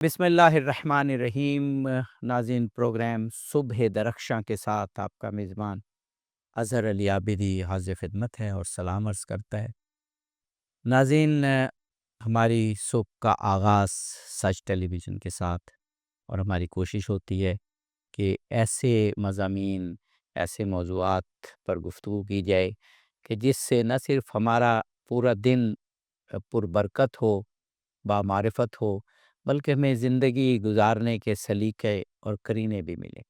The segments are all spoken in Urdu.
بسم اللہ الرحمن الرحیم۔ ناظرین، پروگرام صبح درخشاں کے ساتھ آپ کا میزبان اظہر علی عابدی حاضر خدمت ہے اور سلام عرض کرتا ہے۔ ناظرین، ہماری صبح کا آغاز سچ ٹیلی ویژن کے ساتھ، اور ہماری کوشش ہوتی ہے کہ ایسے مضامین، ایسے موضوعات پر گفتگو کی جائے کہ جس سے نہ صرف ہمارا پورا دن پربرکت ہو، بامعرفت ہو، بلکہ ہمیں زندگی گزارنے کے سلیقے اور قرینے بھی ملیں۔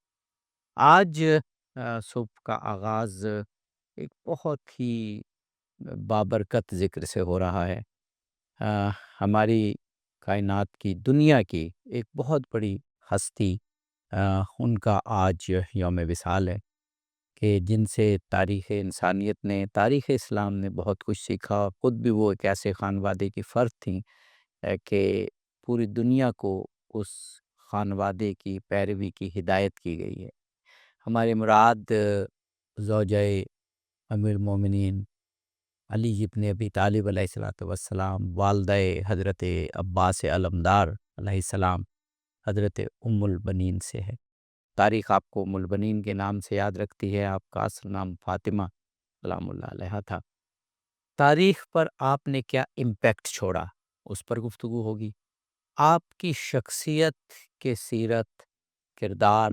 آج صبح کا آغاز ایک بہت ہی بابرکت ذکر سے ہو رہا ہے۔ ہماری کائنات کی، دنیا کی ایک بہت بڑی ہستی، ان کا آج یوم وصال ہے کہ جن سے تاریخ انسانیت نے، تاریخ اسلام نے بہت کچھ سیکھا۔ خود بھی وہ ایک ایسے خانوادے کی فرد تھیں کہ پوری دنیا کو اس خانوادے کی پیروی کی ہدایت کی گئی ہے۔ ہمارے مراد زوجہ امیر المومنین علی ابن ابی طالب علیہ الصلوۃ والسلام، والدہ حضرت عباس علمدار علیہ السلام، حضرت ام البنین سے ہے۔ تاریخ آپ کو ام البنین کے نام سے یاد رکھتی ہے۔ آپ کا اصل نام فاطمہ سلام اللہ علیہا تھا۔ تاریخ پر آپ نے کیا امپیکٹ چھوڑا، اس پر گفتگو ہوگی۔ آپ کی شخصیت کے سیرت، کردار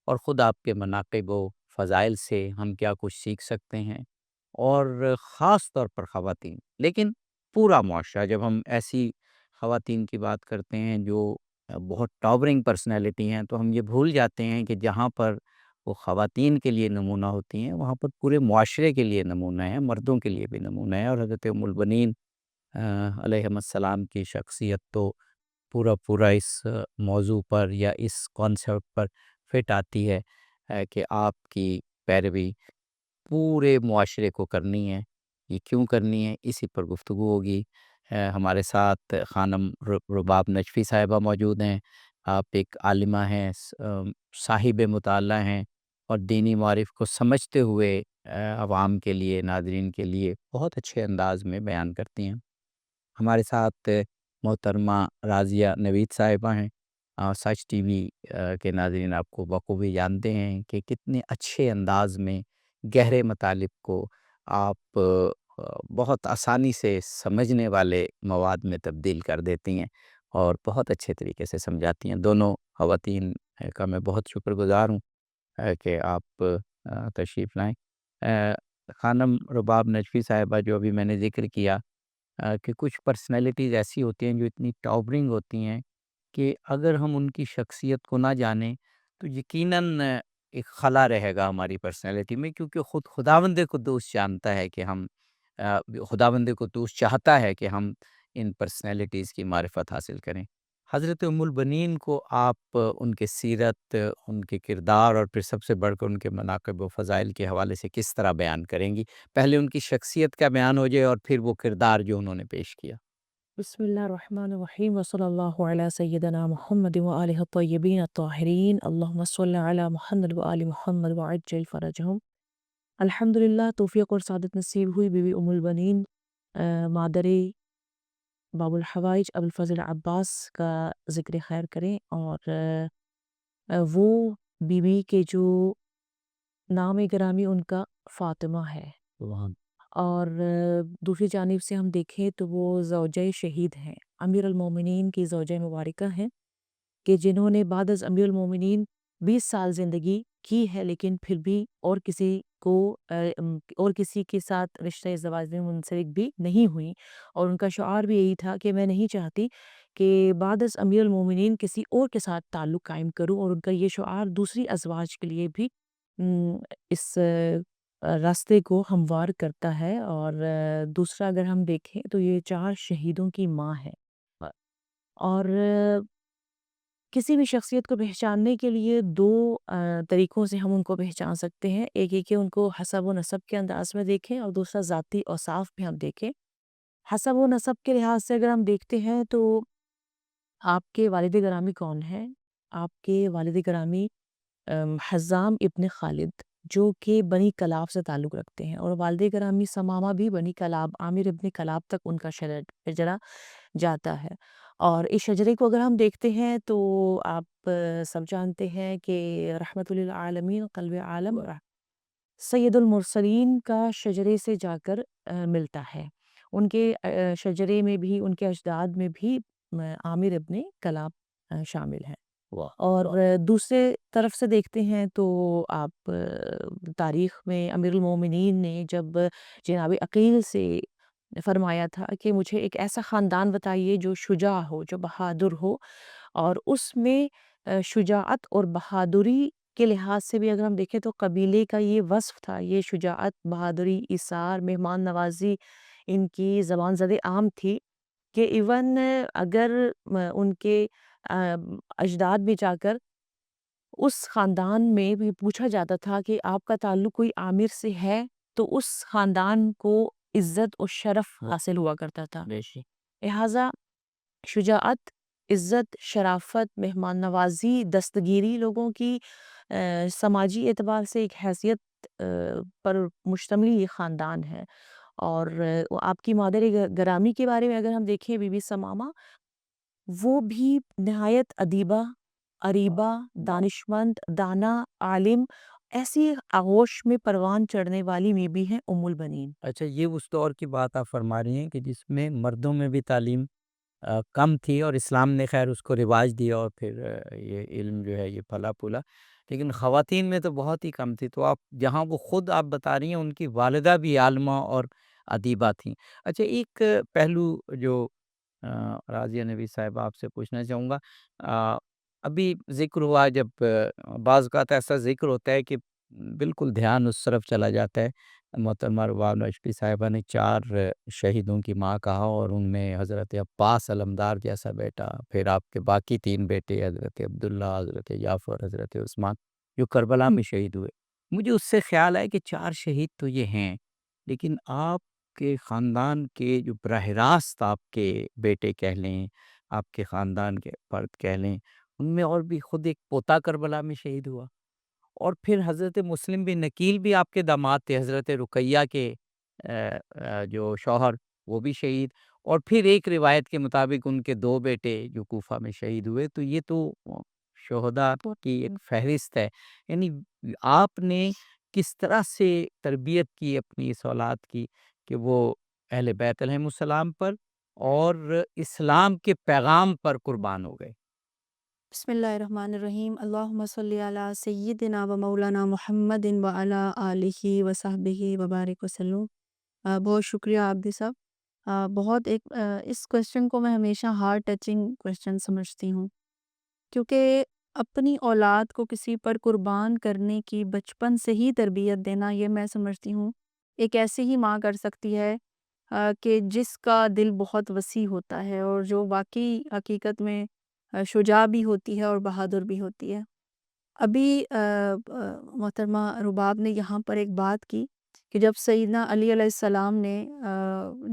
اور خود آپ کے مناقب و فضائل سے ہم کیا کچھ سیکھ سکتے ہیں، اور خاص طور پر خواتین، لیکن پورا معاشرہ۔ جب ہم ایسی خواتین کی بات کرتے ہیں جو بہت ٹاورنگ پرسنالٹی ہیں، تو ہم یہ بھول جاتے ہیں کہ جہاں پر وہ خواتین کے لیے نمونہ ہوتی ہیں، وہاں پر پورے معاشرے کے لیے نمونہ ہے، مردوں کے لیے بھی نمونہ ہے۔ اور حضرت ام البنین علیہ السلام کی شخصیت تو پورا اس موضوع پر یا اس کانسیپٹ پر فٹ آتی ہے کہ آپ کی پیروی پورے معاشرے کو کرنی ہے۔ یہ کیوں کرنی ہے، اسی پر گفتگو ہوگی۔ ہمارے ساتھ خانم رباب نجفی صاحبہ موجود ہیں۔ آپ ایک عالمہ ہیں، صاحب مطالعہ ہیں، اور دینی معارف کو سمجھتے ہوئے عوام کے لیے، ناظرین کے لیے بہت اچھے انداز میں بیان کرتی ہیں۔ ہمارے ساتھ محترمہ راضیہ نوید صاحبہ ہیں۔ سچ ٹی وی کے ناظرین آپ کو بخوبی جانتے ہیں کہ کتنے اچھے انداز میں گہرے مطالب کو آپ بہت آسانی سے سمجھنے والے مواد میں تبدیل کر دیتی ہیں اور بہت اچھے طریقے سے سمجھاتی ہیں۔ دونوں خواتین کا میں بہت شکر گزار ہوں کہ آپ تشریف لائیں۔ خانم رباب نجفی صاحبہ، جو ابھی میں نے ذکر کیا کہ کچھ پرسنالٹیز ایسی ہوتی ہیں جو اتنی ٹاورنگ ہوتی ہیں کہ اگر ہم ان کی شخصیت کو نہ جانیں تو یقیناً ایک خلا رہے گا ہماری پرسنالٹی میں، کیونکہ خود خداوند قدوس جانتا ہے کہ ہم خداوند قدوس چاہتا ہے کہ ہم ان پرسنالٹیز کی معرفت حاصل کریں۔ حضرت ام البنین کو آپ ان کے سیرت، ان کے کردار، اور پھر سب سے بڑھ کر ان کے مناقب و فضائل کے حوالے سے کس طرح بیان کریں گی؟ پہلے ان کی شخصیت کا بیان ہو جائے اور پھر وہ کردار جو انہوں نے پیش کیا۔ بسم اللہ الرحمن الرحیم وصلی اللہ علی سیدنا محمد وآلہ الطیبین الطاہرین، اللہم صلی علی محمد وآل محمد وعجل فرجہم۔ الحمدللہ، توفیق اور سعادت نصیب ہوئی بی بی ام البنین مادر باب الحوائج ابو الفضل عباس کا ذکر خیر کریں، اور وہ بی بی کے جو نام گرامی ان کا فاطمہ ہے، اور دوسری جانب سے ہم دیکھیں تو وہ زوجہ شہید ہیں، امیر المومنین کی زوجہ مبارکہ ہیں، کہ جنہوں نے بعد از امیر المومنین 20 سال زندگی کی ہے، لیکن پھر بھی اور کسی کے ساتھ رشتہ زواج میں منسلک بھی نہیں ہوئی، اور ان کا شعار بھی یہی تھا کہ میں نہیں چاہتی کہ بعد از امیر المومنین کسی اور کے ساتھ تعلق قائم کروں، اور ان کا یہ شعار دوسری ازواج کے لیے بھی اس راستے کو ہموار کرتا ہے۔ اور دوسرا اگر ہم دیکھیں تو یہ 4 شہیدوں کی ماں ہے، اور کسی بھی شخصیت کو پہچاننے کے لیے 2 طریقوں سے ہم ان کو پہچان سکتے ہیں۔ ایک یہ کہ ان کو حسب و نسب کے انداز میں دیکھیں، اور دوسرا ذاتی اوصاف پہ ہم دیکھیں۔ حسب و نسب کے لحاظ سے اگر ہم دیکھتے ہیں تو آپ کے والد گرامی کون ہیں؟ آپ کے والد گرامی حزام ابن خالد، جو کہ بنی کلاب سے تعلق رکھتے ہیں، اور والد گرامی ثمامہ بھی بنی کلاب، عامر ابن کلاب تک ان کا شجرہ جاتا ہے۔ اور اس شجرے کو اگر ہم دیکھتے ہیں تو آپ سب جانتے ہیں کہ رحمت للعالمین قلب عالم سید المرسلین کا شجرے سے جا کر ملتا ہے۔ ان کے شجرے میں بھی، ان کے اجداد میں بھی عامر ابن کلاب شامل ہیں۔ واہ اور دوسرے طرف سے دیکھتے ہیں تو آپ تاریخ میں امیر المومنین نے جب جناب عقیل سے فرمایا تھا کہ مجھے ایک ایسا خاندان بتائیے جو شجاع ہو، جو بہادر ہو، اور اس میں شجاعت اور بہادری کے لحاظ سے بھی اگر ہم دیکھیں تو قبیلے کا یہ وصف تھا، یہ شجاعت، بہادری، ایثار، مہمان نوازی ان کی زبان زد عام تھی کہ ایون اگر ان کے اجداد میں جا کر اس خاندان میں بھی پوچھا جاتا تھا کہ آپ کا تعلق کوئی عامر سے ہے تو اس خاندان کو عزت اور شرف حاصل ہوا کرتا تھا۔ بیشی لہٰذا شجاعت، عزت، شرافت، مہمان نوازی، دستگیری لوگوں کی سماجی اعتبار سے ایک حیثیت پر مشتمل یہ خاندان ہے۔ اور آپ کی مادر گرامی کے بارے میں اگر ہم دیکھیں بی بی ثمامہ، وہ بھی نہایت ادیبہ، اریبہ، دانشمند، دانا، عالم، ایسی آغوش میں پروان چڑھنے والی میں بھی ہیں ام البنین۔ اچھا، یہ اس دور کی بات آپ فرما رہی ہیں کہ جس میں مردوں میں بھی تعلیم کم تھی اور اسلام نے خیر اس کو رواج دیا اور پھر یہ علم جو ہے یہ پھلا پھولا، لیکن خواتین میں تو بہت ہی کم تھی۔ تو آپ جہاں وہ خود آپ بتا رہی ہیں ان کی والدہ بھی عالمہ اور ادیبہ تھیں۔ اچھا، ایک پہلو جو راضیہ نبی صاحب آپ سے پوچھنا چاہوں گا، ابھی ذکر ہوا جب بعض اوقات ایسا ذکر ہوتا ہے کہ بالکل دھیان اس طرف چلا جاتا ہے۔ محترمہ رباب نجفی صاحبہ نے 4 شہیدوں کی ماں کہا اور ان میں حضرت عباس علمدار جیسا بیٹا، پھر آپ کے باقی 3 بیٹے حضرت عبداللہ، حضرت جعفر، حضرت عثمان جو کربلا میں شہید ہوئے۔ مجھے اس سے خیال ہے کہ 4 شہید تو یہ ہیں، لیکن آپ کے خاندان کے جو براہ راست آپ کے بیٹے کہہ لیں، آپ کے خاندان کے فرد کہہ لیں، ان میں اور بھی خود ایک پوتا کربلا میں شہید ہوا، اور پھر حضرت مسلم بن عقیل بھی آپ کے داماد تھے، حضرت رقیہ کے جو شوہر وہ بھی شہید، اور پھر ایک روایت کے مطابق ان کے 2 بیٹے جو کوفہ میں شہید ہوئے۔ تو یہ تو شہداء کی ایک فہرست ہے۔ یعنی آپ نے کس طرح سے تربیت کی اپنی اس اولاد کی کہ وہ اہل بیت علیہم السلام پر اور اسلام کے پیغام پر قربان ہو گئے؟ بسم اللہ الرحمن الرحیم، اللہم صلی علی سیدنا و مولانا محمد و علی آلہ و صحبہ وبارک وسلم۔ بہت شکریہ عابدی صاحب۔ بہت اس کویسچن کو میں ہمیشہ ہارٹ ٹچنگ کویسچن سمجھتی ہوں، کیونکہ اپنی اولاد کو کسی پر قربان کرنے کی بچپن سے ہی تربیت دینا، یہ میں سمجھتی ہوں ایک ایسی ہی ماں کر سکتی ہے کہ جس کا دل بہت وسیع ہوتا ہے اور جو واقعی حقیقت میں شجاع بھی ہوتی ہے اور بہادر بھی ہوتی ہے۔ ابھی محترمہ رباب نے یہاں پر ایک بات کی کہ جب سیدنا علی علیہ السلام نے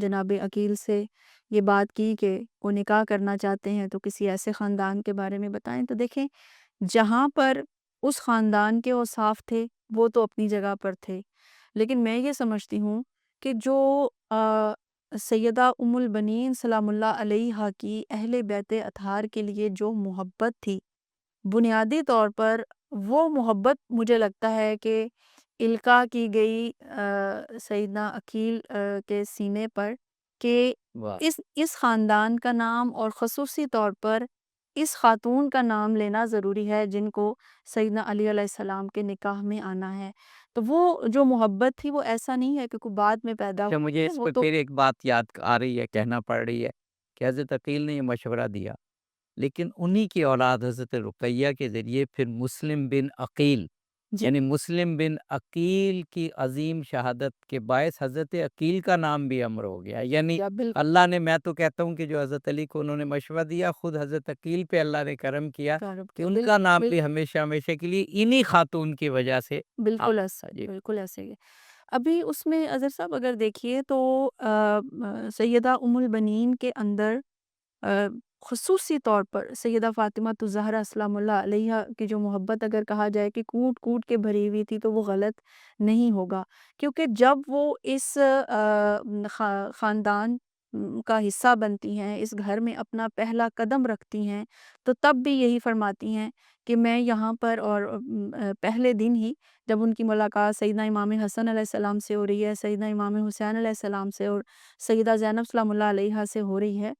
جناب عقیل سے یہ بات کی کہ وہ نکاح کرنا چاہتے ہیں تو کسی ایسے خاندان کے بارے میں بتائیں، تو دیکھیں جہاں پر اس خاندان کے اوصاف تھے وہ تو اپنی جگہ پر تھے، لیکن میں یہ سمجھتی ہوں کہ جو سیدہ ام البنین سلام اللہ علیہا کی اہل بیت اطہار کے لیے جو محبت تھی، بنیادی طور پر وہ محبت مجھے لگتا ہے کہ القاء کی گئی سیدنا عقیل کے سینے پر کہ واہ، اس خاندان کا نام اور خصوصی طور پر اس خاتون کا نام لینا ضروری ہے جن کو سیدنا علی علیہ السلام کے نکاح میں آنا ہے۔ تو وہ جو محبت تھی وہ ایسا نہیں ہے کہ کوئی بعد میں پیدا اچھا، مجھے ہوئی ہے، اس وہ پہ تو پھر ایک بات یاد آ رہی ہے، کہنا پڑ رہی ہے کہ حضرت عقیل نے یہ مشورہ دیا، لیکن انہی کی اولاد حضرت رقیہ کے ذریعے پھر مسلم بن عقیل، جی یعنی مسلم بن عقیل کی عظیم شہادت کے باعث حضرت عقیل کا نام بھی امر ہو گیا۔ یعنی یا بالکل اللہ نے، میں تو کہتا ہوں کہ جو حضرت علی کو انہوں نے مشورہ دیا، خود حضرت عقیل پہ اللہ نے کرم کیا کہ ان کا نام بھی ہمیشہ ہمیشہ کے لیے انہی خاتون کی وجہ سے بالکل ایسا، جی۔ بالکل ایسے ہی ہے۔ ابھی اس میں اظہر صاحب اگر دیکھیے تو سیدہ ام البنین کے اندر خصوصی طور پر سیدہ فاطمہ الزہرا سلام اللہ علیہا کی جو محبت اگر کہا جائے کہ کوٹ کوٹ کے بھری ہوئی تھی تو وہ غلط نہیں ہوگا، کیونکہ جب وہ اس خاندان کا حصہ بنتی ہیں، اس گھر میں اپنا پہلا قدم رکھتی ہیں، تو تب بھی یہی فرماتی ہیں کہ میں یہاں پر، اور پہلے دن ہی جب ان کی ملاقات سیدنا امام حسن علیہ السلام سے ہو رہی ہے، سیدنا امام حسین علیہ السلام سے اور سیدہ زینب سلام اللہ علیہا سے ہو رہی ہے،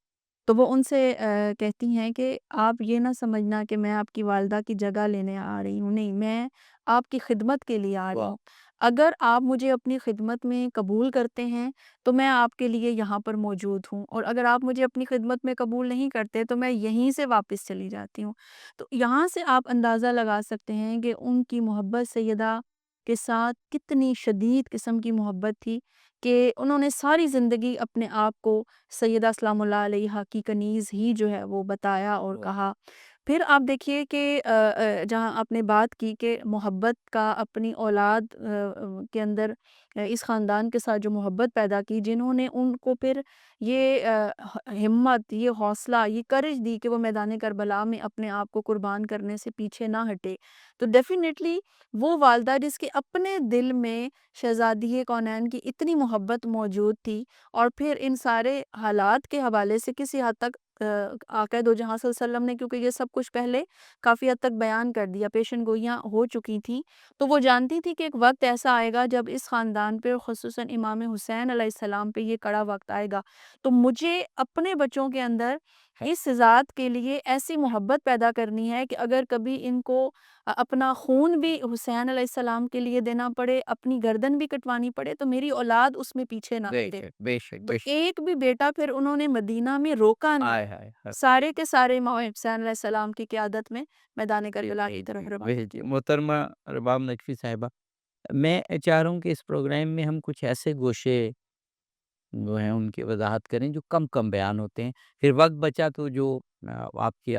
تو وہ ان سے کہتی ہیں کہ آپ یہ نہ سمجھنا کہ میں آپ کی والدہ کی جگہ لینے آ رہی ہوں، نہیں، میں آپ کی خدمت کے لیے آ رہی واہ ہوں۔ اگر آپ مجھے اپنی خدمت میں قبول کرتے ہیں تو میں آپ کے لیے یہاں پر موجود ہوں، اور اگر آپ مجھے اپنی خدمت میں قبول نہیں کرتے تو میں یہیں سے واپس چلی جاتی ہوں۔ تو یہاں سے آپ اندازہ لگا سکتے ہیں کہ ان کی محبت سیدہ کے ساتھ کتنی شدید قسم کی محبت تھی، کہ انہوں نے ساری زندگی اپنے آپ کو سیدہ سلام اللہ علیہا کی کنیز ہی جو ہے وہ بتایا اور واہ کہا۔ پھر آپ دیکھیے کہ جہاں آپ نے بات کی کہ محبت کا اپنی اولاد کے اندر، اس خاندان کے ساتھ جو محبت پیدا کی، جنہوں نے ان کو پھر یہ ہمت، یہ حوصلہ، یہ کرج دی کہ وہ میدان کربلا میں اپنے آپ کو قربان کرنے سے پیچھے نہ ہٹے، تو ڈیفینیٹلی وہ والدہ جس کے اپنے دل میں شہزادی کونین کی اتنی محبت موجود تھی، اور پھر ان سارے حالات کے حوالے سے کسی حد تک آقا دو جہاں صلی اللہ علیہ وسلم نے، کیونکہ یہ سب کچھ پہلے کافی حد تک بیان کر دیا، پیشن گوئیاں ہو چکی تھیں، تو وہ جانتی تھی کہ ایک وقت ایسا آئے گا جب اس خاندان پہ، خصوصاً امام حسین علیہ السلام پہ، یہ کڑا وقت آئے گا، تو مجھے اپنے بچوں کے اندر اس ذات کے لیے ایسی محبت پیدا کرنی ہے کہ اگر کبھی ان کو اپنا خون بھی حسین علیہ السلام کے لیے دینا پڑے، اپنی گردن بھی کٹوانی پڑے، تو میری اولاد اس میں پیچھے نہ بے ہٹے۔ شک بے شک تو بے شک ایک بھی بیٹا پھر انہوں نے مدینہ میں روکا نہیں، آئے ہائے ہائے سارے کے سارے امام حسین علیہ السلام کی قیادت میں میدان جی کربلا جی کی طرف جی روانہ جی ہوئے۔ محترمہ رباب نقوی صاحبہ، میں چاہ رہا ہوں کہ اس پروگرام میں ہم کچھ ایسے گوشے جو ہیں ان کی وضاحت کریں جو کم کم بیان ہوتے ہیں، پھر وقت بچا تو جو آپ کی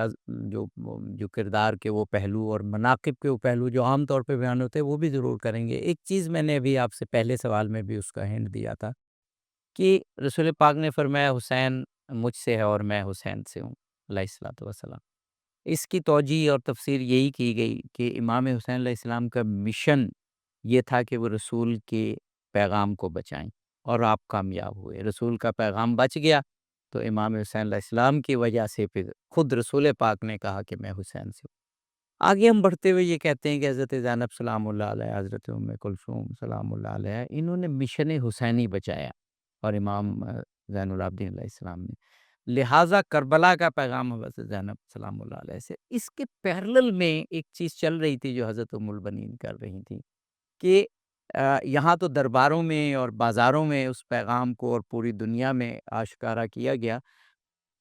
جو کردار کے وہ پہلو اور مناقب کے وہ پہلو جو عام طور پہ بیان ہوتے ہیں وہ بھی ضرور کریں گے۔ ایک چیز میں نے ابھی آپ سے پہلے سوال میں بھی اس کا ہنٹ دیا تھا کہ رسول پاک نے فرمایا حسین مجھ سے ہے اور میں حسین سے ہوں علیہ الصلوۃ والسلام۔ اس کی توجیہ اور تفسیر یہی کی گئی کہ امام حسین علیہ السلام کا مشن یہ تھا کہ وہ رسول کے پیغام کو بچائیں، اور آپ کامیاب ہوئے، رسول کا پیغام بچ گیا، تو امام حسین علیہ السلام کی وجہ سے پھر خود رسول پاک نے کہا کہ میں حسین سے ہوں۔ آگے ہم بڑھتے ہوئے یہ کہتے ہیں کہ حضرت زینب سلام اللہ علیہ، حضرت ام کلثوم سلام اللہ علیہ، انہوں نے مشن حسینی بچایا، اور امام زین العابدین علیہ السلام نے، لہٰذا کربلا کا پیغام حضرت زینب سلام اللہ علیہ سے۔ اس کے پیرلل میں ایک چیز چل رہی تھی جو حضرت ام البنین کر رہی تھی کہ یہاں تو درباروں میں اور بازاروں میں اس پیغام کو اور پوری دنیا میں آشکارا کیا گیا،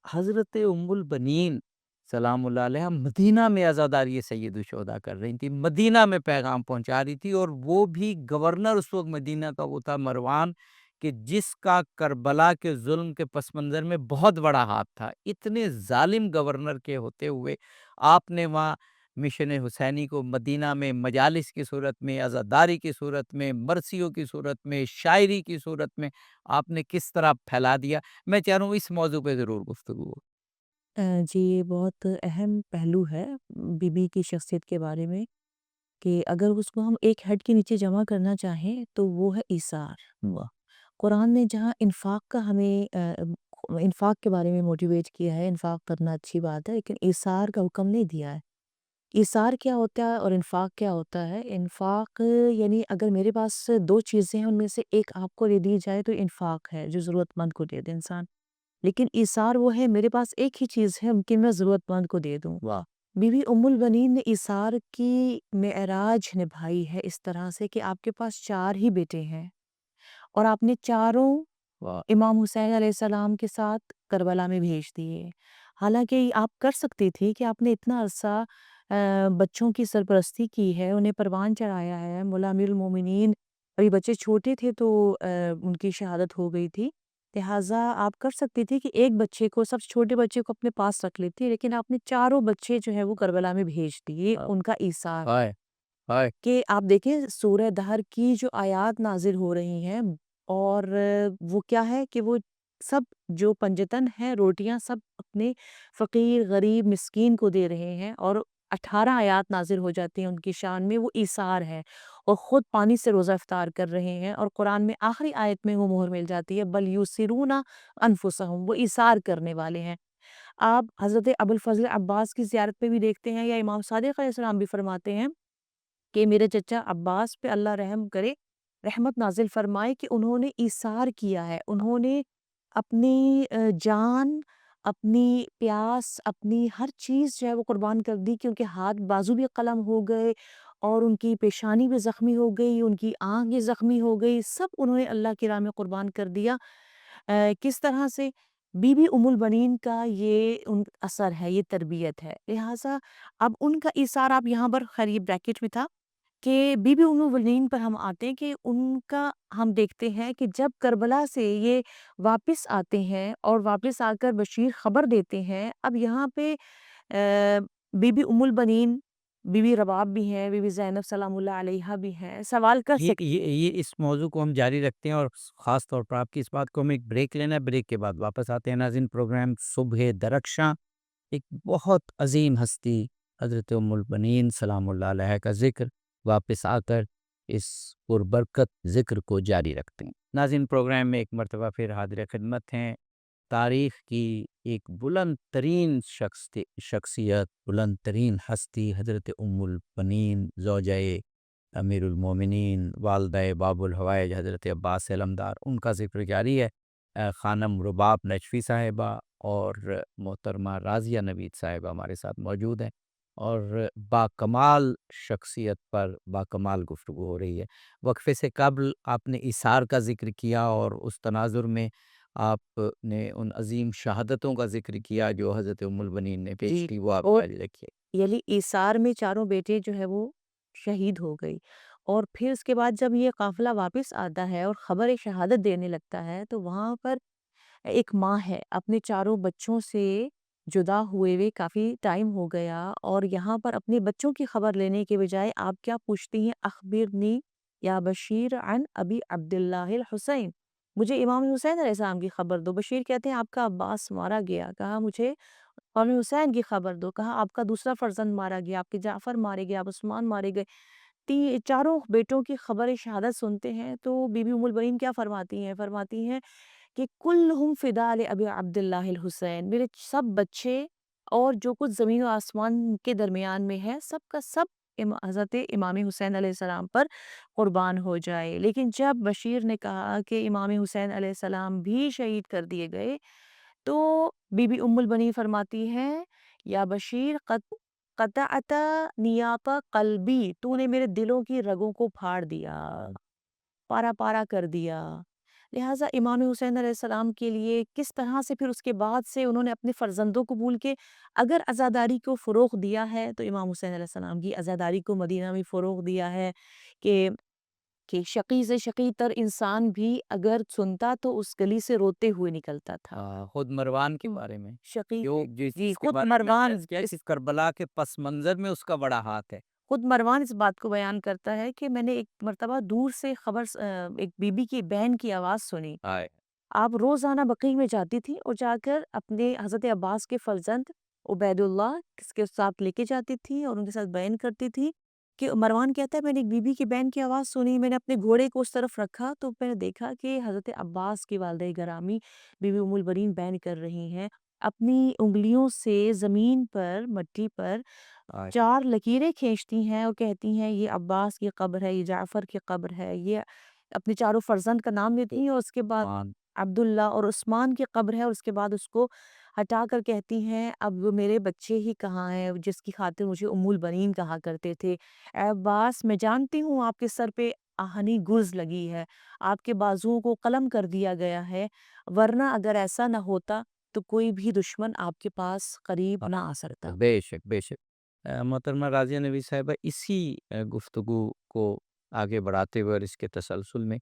حضرت ام البنین سلام اللہ علیہ مدینہ میں عزاداری سید الشہداء کر رہی تھی، مدینہ میں پیغام پہنچا رہی تھی، اور وہ بھی گورنر اس وقت مدینہ کا وہ تھا مروان، کہ جس کا کربلا کے ظلم کے پس منظر میں بہت بڑا ہاتھ تھا۔ اتنے ظالم گورنر کے ہوتے ہوئے آپ نے وہاں مشن حسینی کو مدینہ میں مجالس کی صورت میں، عزاداری کی صورت میں، مرثیوں کی صورت میں، شاعری کی صورت میں آپ نے کس طرح پھیلا دیا۔ میں چاہ رہا ہوں اس موضوع پہ ضرور گفتگو ہو۔ جی، یہ بہت اہم پہلو ہے بی بی کی شخصیت کے بارے میں، کہ اگر اس کو ہم ایک ہیڈ کے نیچے جمع کرنا چاہیں تو وہ ہے ایثار۔ واہ قرآن نے جہاں انفاق کا ہمیں انفاق کے بارے میں موٹیویٹ کیا ہے، انفاق کرنا اچھی بات ہے، لیکن ایثار کا حکم نہیں دیا ہے۔ ایثار کیا ہوتا ہے اور انفاق کیا ہوتا ہے؟ انفاق یعنی اگر میرے پاس دو چیزیں ہیں، ان میں سے ایک آپ کو دے دی جائے تو انفاق ہے، جو ضرورت مند کو دے دے انسان، لیکن ایثار وہ ہے میرے پاس ایک ہی چیز ہے کہ میں ضرورت مند کو دے دوں۔ واہ بی بی ام البنین نے ایثار کی معراج نبھائی ہے اس طرح سے کہ آپ کے پاس 4 ہی بیٹے ہیں، اور آپ نے چاروں واہ امام حسین علیہ السلام کے ساتھ کربلا میں بھیج دیے۔ حالانکہ آپ کر سکتی تھی کہ آپ نے اتنا عرصہ بچوں کی سرپرستی کی ہے، انہیں پروان چڑھایا ہے، مولا امیر المومنین ابھی بچے چھوٹے تھے تو ان کی شہادت ہو گئی تھی، لہٰذا آپ کر سکتی تھی کہ ایک بچے کو، سب سے چھوٹے بچے کو اپنے پاس رکھ لیتی، لیکن آپ نے چاروں بچے جو ہے وہ کربلا میں بھیج دیے، ان کا ایثار۔ ہائے ہائے کہ آپ دیکھیں سورہ دہر کی جو آیات نازل ہو رہی ہیں، اور وہ کیا ہے کہ وہ سب جو پنجتن ہیں روٹیاں سب اپنے فقیر غریب مسکین کو دے رہے ہیں، اور 18 آیات نازل ہو جاتی ہیں ان کی شان میں، وہ ایثار ہے، اور خود پانی سے روزہ افطار کر رہے ہیں، اور قرآن میں آخری آیت میں وہ مہر مل جاتی ہے بل یوسرون انفسہم، وہ ایثار کرنے والے ہیں۔ آپ حضرت ابوالفضل عباس کی زیارت پہ بھی دیکھتے ہیں، یا امام صادق علیہ السلام بھی فرماتے ہیں کہ میرے چچا عباس پہ اللہ رحم کرے، رحمت نازل فرمائے، کہ انہوں نے ایثار کیا ہے، انہوں نے اپنی جان، اپنی پیاس، اپنی ہر چیز جو ہے وہ قربان کر دی، کہ ان کے ہاتھ بازو بھی قلم ہو گئے، اور ان کی پیشانی بھی زخمی ہو گئی، ان کی آنکھ بھی زخمی ہو گئی، سب انہوں نے اللہ کی راہ میں قربان کر دیا۔ کس طرح سے بی بی ام البنین کا یہ ان اثر ہے، یہ تربیت ہے، لہٰذا اب ان کا ایثار آپ یہاں پر، خیر یہ بریکٹ میں تھا، کہ بی بی ام البنین پر ہم آتے ہیں، کہ ان کا ہم دیکھتے ہیں کہ جب کربلا سے یہ واپس آتے ہیں اور واپس آ کر بشیر خبر دیتے ہیں، اب یہاں پہ بی بی ام البنین، بی بی رباب بھی ہیں، بی بی زینب سلام اللہ علیہا بھی ہیں، سوال کر یہ سکتے یہ یہ اس موضوع کو ہم جاری رکھتے ہیں، اور خاص طور پر آپ کی اس بات کو ہم ایک بریک لینا ہے، بریک کے بعد واپس آتے ہیں ناظرین۔ پروگرام صبح درخشاں، ایک بہت عظیم ہستی حضرت ام البنین سلام اللہ علیہ کا ذکر واپس آ کر اس پربرکت ذکر کو جاری رکھتے ہیں۔ ناظرین، پروگرام میں ایک مرتبہ پھر حاضر خدمت ہیں تاریخ کی ایک بلند ترین شخصیت، بلند ترین ہستی حضرت ام البنین زوجہ امیر المومنین، والدہ باب الحوائج حضرت عباس علمدار، ان کا ذکر جاری ہے۔ خانم رباب نجفی صاحبہ اور محترمہ راضیہ نوید صاحبہ ہمارے ساتھ موجود ہیں، اور با کمال شخصیت پر با کمال گفتگو ہو رہی ہے۔ وقفے سے قبل آپ نے ایثار کا ذکر کیا، اور اس تناظر میں آپ نے ان عظیم شہادتوں کا ذکر کیا جو حضرت ام البنین نے پیش جی، کی، وہ آپ اور جاری رکھیے۔ یعنی ایثار میں چاروں بیٹے جو ہے وہ شہید ہو گئی، اور پھر اس کے بعد جب یہ قافلہ واپس آتا ہے اور خبر شہادت دینے لگتا ہے، تو وہاں پر ایک ماں ہے، اپنے چاروں بچوں سے جدا ہوئے کافی ٹائم ہو گیا، اور یہاں پر اپنے بچوں کی خبر لینے کے بجائے آپ کیا پوچھتی ہیں، اخبرنی یا بشیر عن ابی عبداللہ الحسین، مجھے امام حسین علیہ السلام کی خبر دو۔ بشیر کہتے ہیں آپ کا عباس مارا گیا، کہا مجھے امام حسین کی خبر دو، کہا آپ کا دوسرا فرزند مارا گیا، آپ کے جعفر مارے گئے، آپ عثمان مارے گئے۔ چاروں بیٹوں کی خبر شہادت سنتے ہیں تو بی بی ام البنین کیا فرماتی ہیں کہ کلہم فدا لابی عبداللہ الحسین، میرے سب بچے اور جو کچھ زمین و آسمان کے درمیان میں ہے، سب کا سب حضرت امام حسین علیہ السلام پر قربان ہو جائے۔ لیکن جب بشیر نے کہا کہ امام حسین علیہ السلام بھی شہید کر دیے گئے، تو بی بی ام البنین فرماتی ہیں یا بشیر قطعت نیاط قلبی، تو نے میرے دلوں کی رگوں کو پھاڑ دیا، پارا پارا کر دیا۔ لہٰذا امام حسین علیہ السلام کے لیے کس طرح سے پھر اس کے بعد سے انہوں نے اپنے فرزندوں کو بھول کے اگر عزاداری کو فروغ دیا ہے، تو امام حسین علیہ السلام کی عزاداری کو مدینہ میں فروغ دیا ہے، کہ شقی سے شقی تر انسان بھی اگر سنتا تو اس گلی سے روتے ہوئے نکلتا تھا۔ خود مروان کے بارے میں شقی، جو جی، جس کے خود بارے میں مروان کیا کہ کربلا کے پس منظر میں اس کا بڑا ہاتھ ہے۔ خود مروان اس بات کو بیان کرتا ہے کہ میں نے ایک مرتبہ دور سے خبر ایک بی بی کی بہن کی آواز سنی، آئے آپ روزانہ بقیع میں جاتی تھی اور جا کر اپنے حضرت عباس کے فرزند عبید اللہ اس کے ساتھ لے کے جاتی تھی اور ان کے ساتھ بیان کرتی تھی، کہ مروان کہتا ہے میں نے ایک بی بی کی بہن کی آواز سنی، میں نے اپنے گھوڑے کو اس طرف رکھا تو میں نے دیکھا کہ حضرت عباس کی والدہ گرامی بی بی ام البنین بیان کر رہی ہیں، اپنی انگلیوں سے زمین پر، مٹی پر آئے 4 لکیریں کھینچتی ہیں اور کہتی ہیں یہ عباس کی قبر ہے، یہ جعفر کی قبر ہے، یہ اپنے چاروں فرزند کا نام لیتی ہیں، اور اس کے بعد مان عبداللہ اور عثمان کی قبر ہے، اور اس کے بعد اس کو ہٹا کر کہتی ہیں اب میرے بچے ہی کہاں ہیں جس کی خاطر مجھے ام البنین کہا کرتے تھے۔ اے عباس، میں جانتی ہوں آپ کے سر پہ آہنی گرز لگی ہے، آپ کے بازوؤں کو قلم کر دیا گیا ہے، ورنہ اگر ایسا نہ ہوتا تو کوئی بھی دشمن آپ کے پاس قریب نہ آ سکتا۔ بے شک بے شک۔ محترمہ راضیہ نوید صاحبہ، اسی گفتگو کو آگے بڑھاتے ہوئے اور اس کے تسلسل میں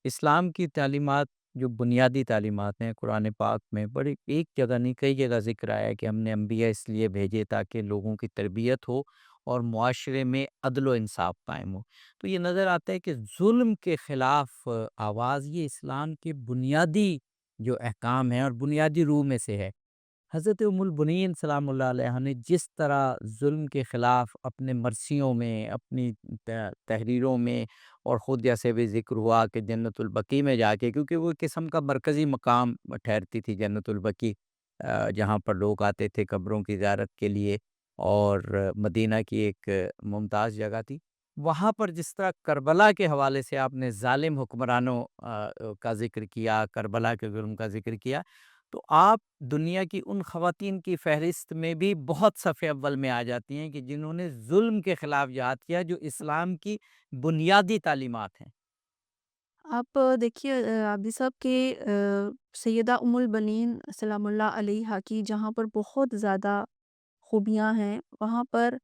اسلام کی تعلیمات جو بنیادی تعلیمات ہیں قرآن پاک میں بڑی ایک جگہ نہیں کئی جگہ ذکر آیا ہے کہ ہم نے انبیاء اس لیے بھیجے تاکہ لوگوں کی تربیت ہو اور معاشرے میں عدل و انصاف قائم ہو۔ تو یہ نظر آتا ہے کہ ظلم کے خلاف آواز یہ اسلام کے بنیادی جو احکام ہیں اور بنیادی روح میں سے ہے۔ حضرت ام البنین سلام اللہ علیہ نے جس طرح ظلم کے خلاف اپنے مرثیوں میں، اپنی تحریروں میں، اور خود جیسے بھی ذکر ہوا کہ جنت البقیع میں جا کے، کیونکہ وہ ایک قسم کا مرکزی مقام ٹھہرتی تھی جنت البقیع، جہاں پر لوگ آتے تھے قبروں کی زیارت کے لیے، اور مدینہ کی ایک ممتاز جگہ تھی۔ وہاں پر جس طرح کربلا کے حوالے سے آپ نے ظالم حکمرانوں کا ذکر کیا، کربلا کے ظلم کا ذکر کیا، تو آپ دنیا کی ان خواتین کی فہرست میں بھی بہت صفحے اول میں آ جاتی ہیں کہ جنہوں نے ظلم کے خلاف جہاد کیا، جو اسلام کی بنیادی تعلیمات ہیں۔ آپ دیکھیے عابدی صاحب کہ سیدہ ام البنین سلام اللہ علیہا کی جہاں پر بہت زیادہ خوبیاں ہیں، وہاں پر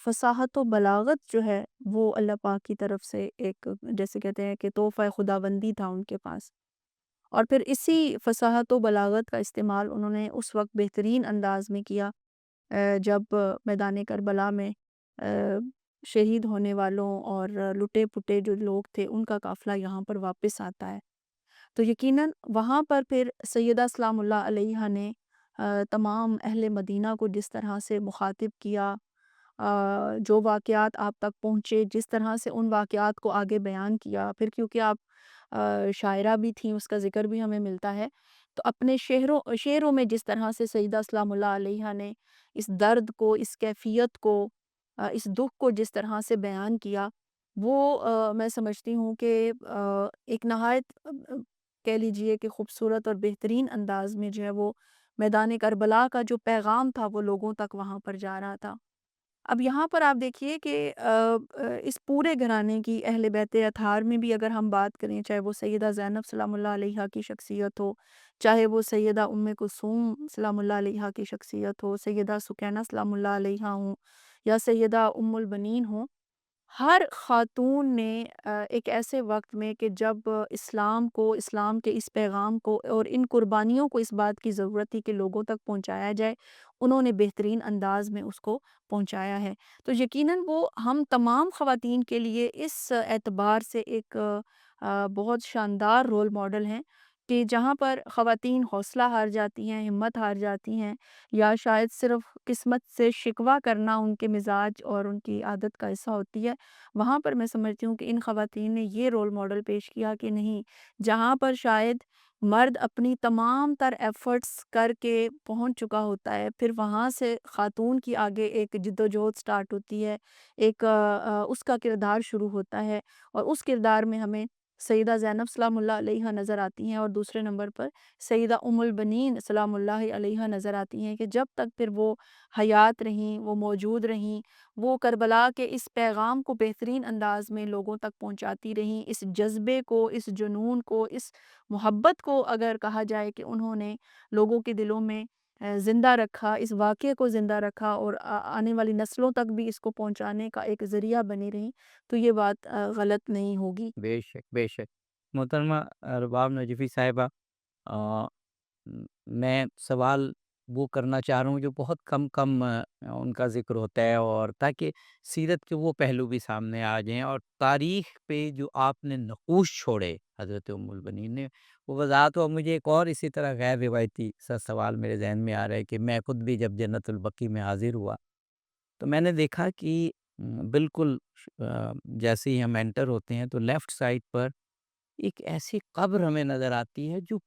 فصاحت و بلاغت جو ہے وہ اللہ پاک کی طرف سے ایک جیسے کہتے ہیں کہ تحفہ خداوندی تھا ان کے پاس، اور پھر اسی فصاحت و بلاغت کا استعمال انہوں نے اس وقت بہترین انداز میں کیا جب میدان کربلا میں آ، شہید ہونے والوں اور لٹے پٹے جو لوگ تھے ان کا قافلہ یہاں پر واپس آتا ہے، تو یقیناً وہاں پر پھر سیدہ سلام اللہ علیہا نے تمام اہل مدینہ کو جس طرح سے مخاطب کیا، جو واقعات آپ تک پہنچے جس طرح سے ان واقعات کو آگے بیان کیا، پھر کیونکہ آپ شاعرہ بھی تھیں اس کا ذکر بھی ہمیں ملتا ہے، تو اپنے شعروں میں جس طرح سے سیدہ سلام اللہ علیہا نے اس درد کو، اس کیفیت کو، اس دکھ کو جس طرح سے بیان کیا، وہ میں سمجھتی ہوں کہ ایک نہایت کہہ لیجئے کہ خوبصورت اور بہترین انداز میں جو ہے وہ میدان کربلا کا جو پیغام تھا وہ لوگوں تک وہاں پر جا رہا تھا۔ اب یہاں پر آپ دیکھیے کہ اس پورے گھرانے کی اہل بیت اطہار میں بھی اگر ہم بات کریں، چاہے وہ سیدہ زینب سلام اللہ علیہا کی شخصیت ہو، چاہے وہ سیدہ ام کلثوم سلام اللہ علیہا کی شخصیت ہو، سیدہ سکینہ سلام اللہ علیہا ہوں، یا سیدہ ام البنین ہوں، ہر خاتون نے ایک ایسے وقت میں کہ جب اسلام کو، اسلام کے اس پیغام کو اور ان قربانیوں کو اس بات کی ضرورت تھی کہ لوگوں تک پہنچایا جائے، انہوں نے بہترین انداز میں اس کو پہنچایا ہے۔ تو یقیناً وہ ہم تمام خواتین کے لیے اس اعتبار سے ایک بہت شاندار رول ماڈل ہیں کہ جہاں پر خواتین حوصلہ ہار جاتی ہیں، ہمت ہار جاتی ہیں، یا شاید صرف قسمت سے شکوہ کرنا ان کے مزاج اور ان کی عادت کا حصہ ہوتی ہے، وہاں پر میں سمجھتی ہوں کہ ان خواتین نے یہ رول ماڈل پیش کیا کہ نہیں، جہاں پر شاید مرد اپنی تمام تر ایفرٹس کر کے پہنچ چکا ہوتا ہے، پھر وہاں سے خاتون کی آگے ایک جدوجہد سٹارٹ ہوتی ہے، ایک اس کا کردار شروع ہوتا ہے، اور اس کردار میں ہمیں سیدہ زینب سلام اللہ علیہا نظر آتی ہیں، اور دوسرے نمبر پر سیدہ ام البنین سلام اللہ علیہا نظر آتی ہیں کہ جب تک پھر وہ حیات رہیں، وہ موجود رہیں، وہ کربلا کے اس پیغام کو بہترین انداز میں لوگوں تک پہنچاتی رہیں، اس جذبے کو، اس جنون کو، اس محبت کو اگر کہا جائے کہ انہوں نے لوگوں کے دلوں میں زندہ رکھا، اس واقعے کو زندہ رکھا، اور آنے والی نسلوں تک بھی اس کو پہنچانے کا ایک ذریعہ بنی رہیں، تو یہ بات غلط نہیں ہوگی۔ بے شک، بے شک۔ محترمہ رباب نجفی صاحبہ، آ، میں سوال وہ کرنا چاہ رہا ہوں جو بہت کم کم ان کا ذکر ہوتا ہے، اور تاکہ سیرت کے وہ پہلو بھی سامنے آ جائیں، اور تاریخ پہ جو آپ نے نقوش چھوڑے حضرت ام البنین نے، وہ وضاحت ہو۔ مجھے ایک اور اسی طرح غیر روایتی سا سوال میرے ذہن میں آ رہا ہے کہ میں خود بھی جب جنت البقیع میں حاضر ہوا تو میں نے دیکھا کہ بالکل جیسے ہی ہم انٹر ہوتے ہیں تو لیفٹ سائڈ پر ایک ایسی قبر ہمیں نظر آتی ہے جو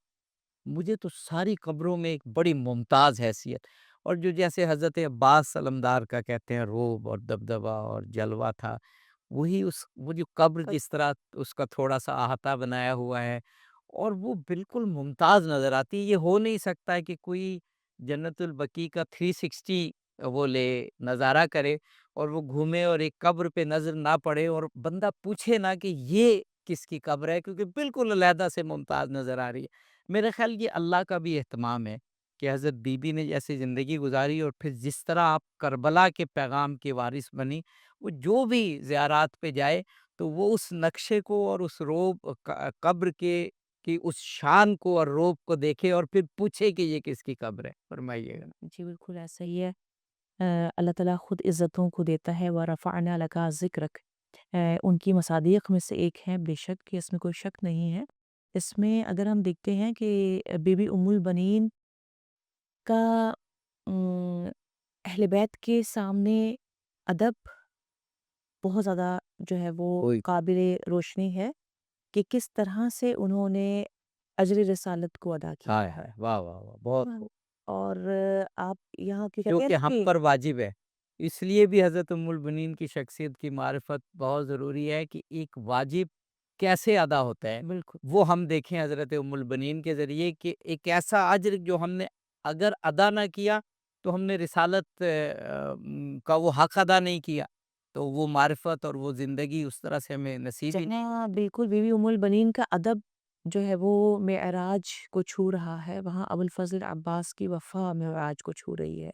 مجھے تو ساری قبروں میں ایک بڑی ممتاز حیثیت، اور جو جیسے حضرت عباس سلمدار کا کہتے ہیں روب اور دبدبہ اور جلوہ تھا، وہی وہ جو قبر جس طرح اس کا تھوڑا سا احاطہ بنایا ہوا ہے، اور وہ بالکل ممتاز نظر آتی ہے۔ یہ ہو نہیں سکتا ہے کہ کوئی جنت البقیع کا 360 وہ لے، نظارہ کرے، اور وہ گھومے اور ایک قبر پہ نظر نہ پڑے اور بندہ پوچھے نہ کہ یہ کس کی قبر ہے، کیونکہ بالکل علیحدہ سے ممتاز نظر آ رہی ہے۔ میرا خیال یہ اللہ کا بھی اہتمام ہے کہ حضرت بی بی نے جیسے زندگی گزاری، اور پھر جس طرح آپ کربلا کے پیغام کے وارث بنی، وہ جو بھی زیارات پہ جائے تو وہ اس نقشے کو اور اس روب قبر کے کی اس شان کو اور روب کو دیکھے، اور پھر پوچھے کہ یہ کس کی قبر ہے۔ فرمائیے گا۔ جی بالکل ایسا ہی ہے۔ اللہ تعالیٰ خود عزتوں کو دیتا ہے، وَرَفَعْنَا لَكَ ذِكْرَكَ، ان کی مصادیق میں سے ایک ہے، بے شک کہ اس میں کوئی شک نہیں ہے۔ اس میں اگر ہم دیکھتے ہیں کہ بی بی ام البنین کا اہل بیت کے سامنے ادب بہت زیادہ جو ہے وہ کوئی قابل روشنی ہے کہ کس طرح سے انہوں نے اجر رسالت کو ادا کیا ہائے ہے۔ ہائے واہ واہ واہ بہت واہ! اور آپ یہاں کی جو کہتے ہیں کہ نا ہم کہ پر واجب ہے، اس لیے بھی حضرت ام المؤمنین کی شخصیت کی معرفت بہت ضروری ہے کہ ایک واجب کیسے ادا ہوتا ہے، بالکل وہ ہم دیکھیں حضرت ام المؤمنین کے ذریعے کہ ایک ایسا اجر جو ہم نے اگر ادا نہ کیا تو ہم نے رسالت کا وہ حق ادا نہیں کیا، تو وہ معرفت اور وہ زندگی اس طرح سے ہمیں نصیب ہی جہاں بالکل بی بی ام البنین کا ادب جو ہے وہ معراج کو چھو رہا ہے، وہاں ابوالفضل عباس کی وفا معراج کو چھو رہی ہے۔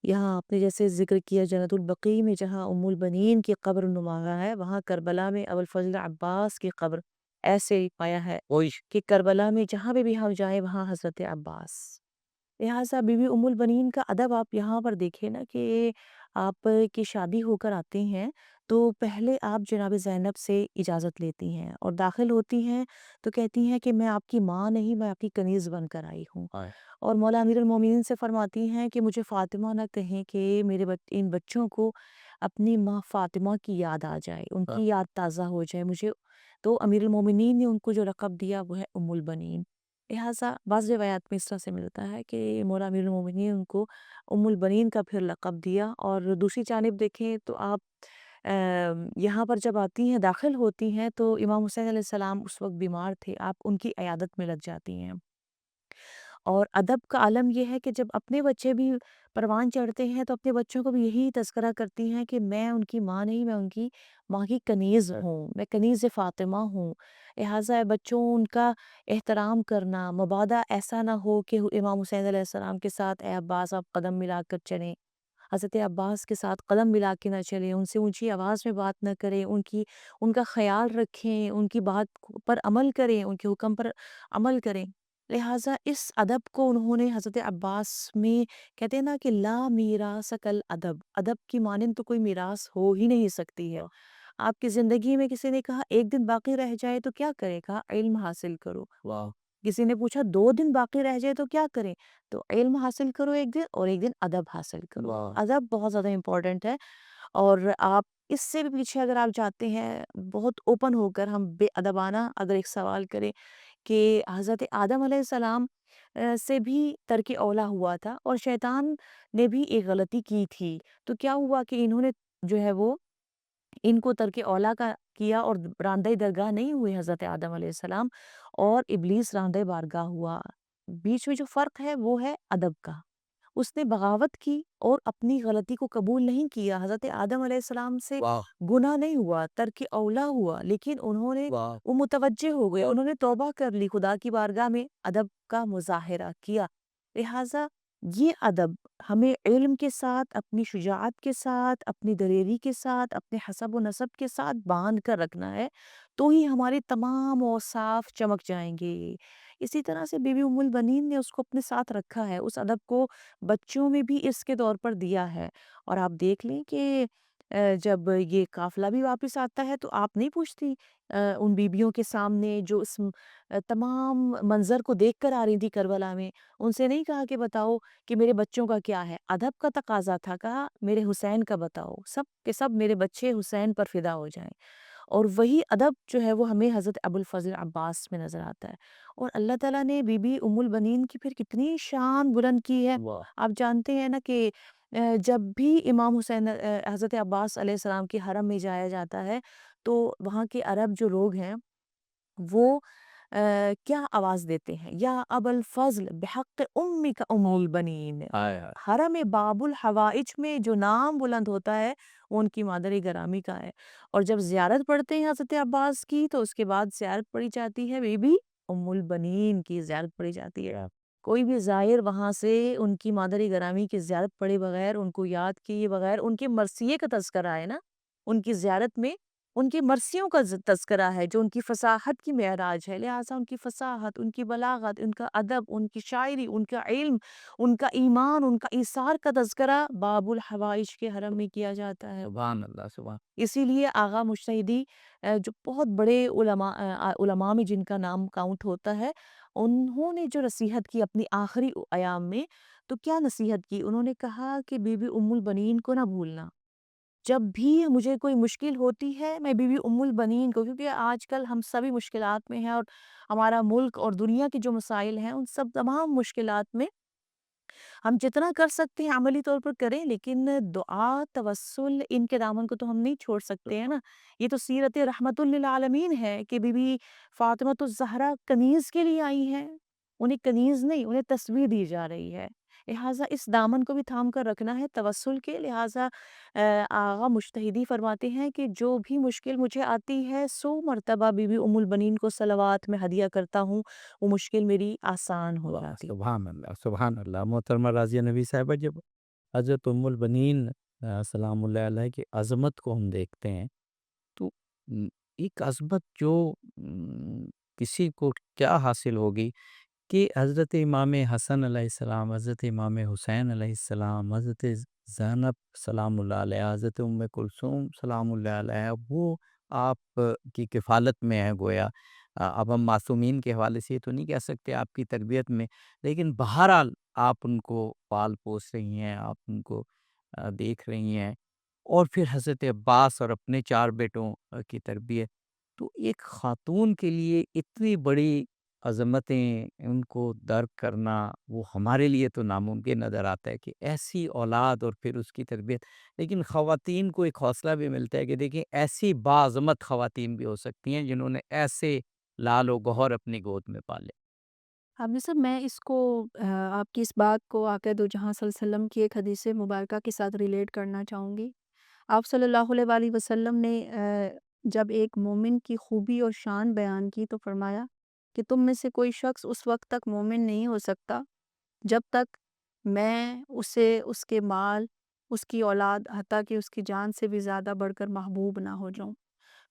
یہاں آپ نے جیسے ذکر کیا جنت البقیع میں جہاں ام البنین کی قبر نمایاں ہے، وہاں کربلا میں ابوالفضل عباس کی قبر ایسے پایا ہے کوئی کہ کربلا میں جہاں بھی ہم جائیں وہاں حضرت عباس۔ لہٰذا بی بی ام البنین کا ادب آپ یہاں پر دیکھیں نا کہ آپ کی شادی ہو کر آتے ہیں تو پہلے آپ جناب زینب سے اجازت لیتی ہیں اور داخل ہوتی ہیں تو کہتی ہیں کہ میں آپ کی ماں نہیں، میں آپ کی کنیز بن کر آئی ہوں۔ ہائے اور مولا امیر المومنین سے فرماتی ہیں کہ مجھے فاطمہ نہ کہیں کہ میرے ان بچوں کو اپنی ماں فاطمہ کی یاد آ جائے، ان ہائے کی یاد تازہ ہو جائے مجھے۔ تو امیر المومنین نے ان کو جو لقب دیا وہ ہے ام البنین۔ لہٰذا بعض روایات میں اس طرح سے ملتا ہے کہ مولا امیر المومنین ان کو ام البنین کا پھر لقب دیا۔ اور دوسری جانب دیکھیں تو آپ یہاں پر جب آتی ہیں داخل ہوتی ہیں تو امام حسین علیہ السلام اس وقت بیمار تھے، آپ ان کی عیادت میں لگ جاتی ہیں۔ اور ادب کا عالم یہ ہے کہ جب اپنے بچے بھی پروان چڑھتے ہیں تو اپنے بچوں کو بھی یہی تذکرہ کرتی ہیں کہ میں ان کی ماں نہیں، میں ان کی ماں کی کنیز ہوں، میں کنیز فاطمہ ہوں۔ لہٰذا بچوں ان کا احترام کرنا، مبادا ایسا نہ ہو کہ امام حسین علیہ السلام کے ساتھ اے عباس آپ قدم ملا کر چلیں، حضرت عباس کے ساتھ قدم ملا کے نہ چلیں، ان سے اونچی آواز میں بات نہ کریں، ان کا خیال رکھیں، ان کی بات پر عمل کریں، ان کے حکم پر عمل کریں۔ لہٰذا اس ادب کو انہوں نے حضرت عباس میں کہتے ہیں نا کہ لا میراث کل ادب، ادب کی مانند تو کوئی میراث ہو ہی نہیں سکتی ہے۔ آپ کی زندگی میں کسی نے کہا ایک دن باقی رہ جائے تو کیا کرے گا؟ علم حاصل کرو۔ واہ کسی نے پوچھا 2 دن باقی رہ جائے تو کیا کریں؟ تو علم حاصل کرو ایک دن، اور ایک دن ادب حاصل کرو۔ واہ ادب بہت زیادہ امپورٹنٹ ہے۔ اور آپ اس سے بھی پیچھے اگر آپ جاتے ہیں، بہت اوپن ہو کر ہم بے ادبانہ اگر ایک سوال کریں کہ حضرت آدم علیہ السلام سے بھی ترک اولا ہوا تھا اور شیطان نے بھی ایک غلطی کی تھی، تو کیا ہوا کہ انہوں نے جو ہے وہ ان کو ترک اولا کا کیا اور راندہ درگاہ نہیں ہوئے حضرت آدم علیہ السلام، اور ابلیس راندہ بارگاہ ہوا۔ بیچ میں جو فرق ہے وہ ہے ادب کا۔ اس نے بغاوت کی اور اپنی غلطی کو قبول نہیں کیا۔ حضرت آدم علیہ السلام سے واہ گناہ نہیں ہوا، ترک اولا ہوا، لیکن انہوں نے واہ وہ متوجہ ہو گئے، انہوں نے توبہ کر لی، خدا کی بارگاہ میں ادب کا مظاہرہ کیا۔ لہٰذا یہ ادب ہمیں علم کے ساتھ، اپنی شجاعت کے ساتھ، اپنی دلیری کے ساتھ، اپنے حسب و نسب کے ساتھ باندھ کر رکھنا ہے، تو ہی ہمارے تمام اوصاف چمک جائیں گے۔ اسی طرح سے بی بی ام البنین نے اس کو اپنے ساتھ رکھا ہے، اس ادب کو بچوں میں بھی اس کے طور پر دیا ہے۔ اور آپ دیکھ لیں کہ جب یہ قافلہ بھی واپس آتا ہے تو آپ نہیں پوچھتی ان بیبیوں کے سامنے جو اس تمام منظر کو دیکھ کر آ رہی تھی کربلا میں، ان سے نہیں کہا کہ بتاؤ کہ میرے بچوں کا کیا ہے، ادب کا تقاضا تھا، کہا میرے حسین کا بتاؤ، سب کے سب میرے بچے حسین پر فدا ہو جائیں۔ اور وہی ادب جو ہے وہ ہمیں حضرت ابوالفضل عباس میں نظر آتا ہے۔ اور اللہ تعالیٰ نے بی بی ام البنین کی پھر کتنی شان بلند کی ہے۔ واہ آپ جانتے ہیں نا کہ جب بھی امام حسین حضرت عباس علیہ السلام کے حرم میں جایا جاتا ہے تو وہاں کے عرب جو لوگ ہیں وہ کیا آواز دیتے ہیں؟ یا ابا الفضل بحق امک ام البنین۔ ہائے ہائے حرم باب الحوائج میں جو نام بلند ہوتا ہے وہ ان کی مادر گرامی کا ہے۔ اور جب زیارت پڑھتے ہیں حضرت عباس کی تو اس کے بعد زیارت پڑھی جاتی ہے بی بی ام البنین کی زیارت پڑھی جاتی ہے۔ کیا کوئی بھی زائر وہاں سے ان کی مادر گرامی کی زیارت پڑھے بغیر، ان کو یاد کیے بغیر، ان کے مرثیے کا تذکرہ ہے نا ان کی زیارت میں، ان کی مرثیوں کا تذکرہ ہے جو ان کی فصاحت کی معراج ہے۔ لہٰذا ان کی فصاحت، ان کی بلاغت، ان کا ادب، ان کی شاعری، ان کا علم، ان کا ایمان، ان کا ایثار کا تذکرہ باب الحوائج کے حرم میں کیا جاتا ہے۔ سبحان اللہ سبحان اسی لیے آغا مجتہدی جو بہت بڑے علماء میں جن کا نام کاؤنٹ ہوتا ہے، انہوں نے جو نصیحت کی اپنی آخری ایام میں، تو کیا نصیحت کی؟ انہوں نے کہا کہ بی بی ام البنین کو نہ بھولنا۔ جب بھی مجھے کوئی مشکل ہوتی ہے میں بی بی ام البنین کو، کیونکہ آج کل ہم سبھی مشکلات میں ہیں، اور ہمارا ملک اور دنیا کی جو مسائل ہیں ان سب تمام مشکلات میں ہم جتنا کر سکتے ہیں عملی طور پر کریں، لیکن دعا، توسل، ان کے دامن کو تو ہم نہیں چھوڑ سکتے ہیں نا۔ یہ تو سیرت رحمت للعالمین ہے کہ بی بی فاطمہ الزہرا کنیز کے لیے آئی ہیں، انہیں کنیز نہیں، انہیں تصویر دی جا رہی ہے، لہٰذا اس دامن کو بھی تھام کر رکھنا ہے توسل کے۔ لہٰذا آغا مجتہدی فرماتے ہیں کہ جو بھی مشکل مجھے آتی ہے 100 مرتبہ بی بی ام البنین کو صلوات میں ہدیہ کرتا ہوں، وہ مشکل میری آسان ہو واہ، جاتی۔ سبحان اللہ، سبحان اللہ۔ محترمہ راضیہ نبی صاحبہ، جب حضرت ام البنین سلام اللہ علیہ کی عظمت کو ہم دیکھتے ہیں تو ایک عظمت جو کسی کو کیا حاصل ہوگی کہ حضرت امام حسن علیہ السلام، حضرت امام حسین علیہ السلام، حضرت زینب سلام اللہ علیہ، حضرت ام کلثوم سلام اللہ علیہ، وہ آپ کی کفالت میں ہے گویا۔ اب ہم معصومین کے حوالے سے یہ تو نہیں کہہ سکتے آپ کی تربیت میں، لیکن بہرحال آپ ان کو پال پوس رہی ہیں، آپ ان کو دیکھ رہی ہیں، اور پھر حضرت عباس اور اپنے 4 بیٹوں کی تربیت۔ تو ایک خاتون کے لیے اتنی بڑی عظمتیں ان کو درک کرنا، وہ ہمارے لیے تو ناممکن نظر آتا ہے کہ ایسی اولاد اور پھر اس کی تربیت۔ لیکن خواتین کو ایک حوصلہ بھی ملتا ہے کہ دیکھیں ایسی باعظمت خواتین بھی ہو سکتی ہیں جنہوں نے ایسے لال و گوہر اپنی گود میں پالے۔ حافظ صاحب، میں اس کو آپ کی اس بات کو آقا دو جہاں صلی اللہ علیہ وسلم کی ایک حدیث مبارکہ کے ساتھ ریلیٹ کرنا چاہوں گی۔ آپ صلی اللہ علیہ وآلہ وسلم نے جب ایک مومن کی خوبی اور شان بیان کی تو فرمایا کہ تم میں سے کوئی شخص اس وقت تک مومن نہیں ہو سکتا جب تک میں اسے اس کے مال، اس کی اولاد، حتیٰ کہ اس کی جان سے بھی زیادہ بڑھ کر محبوب نہ ہو جاؤں۔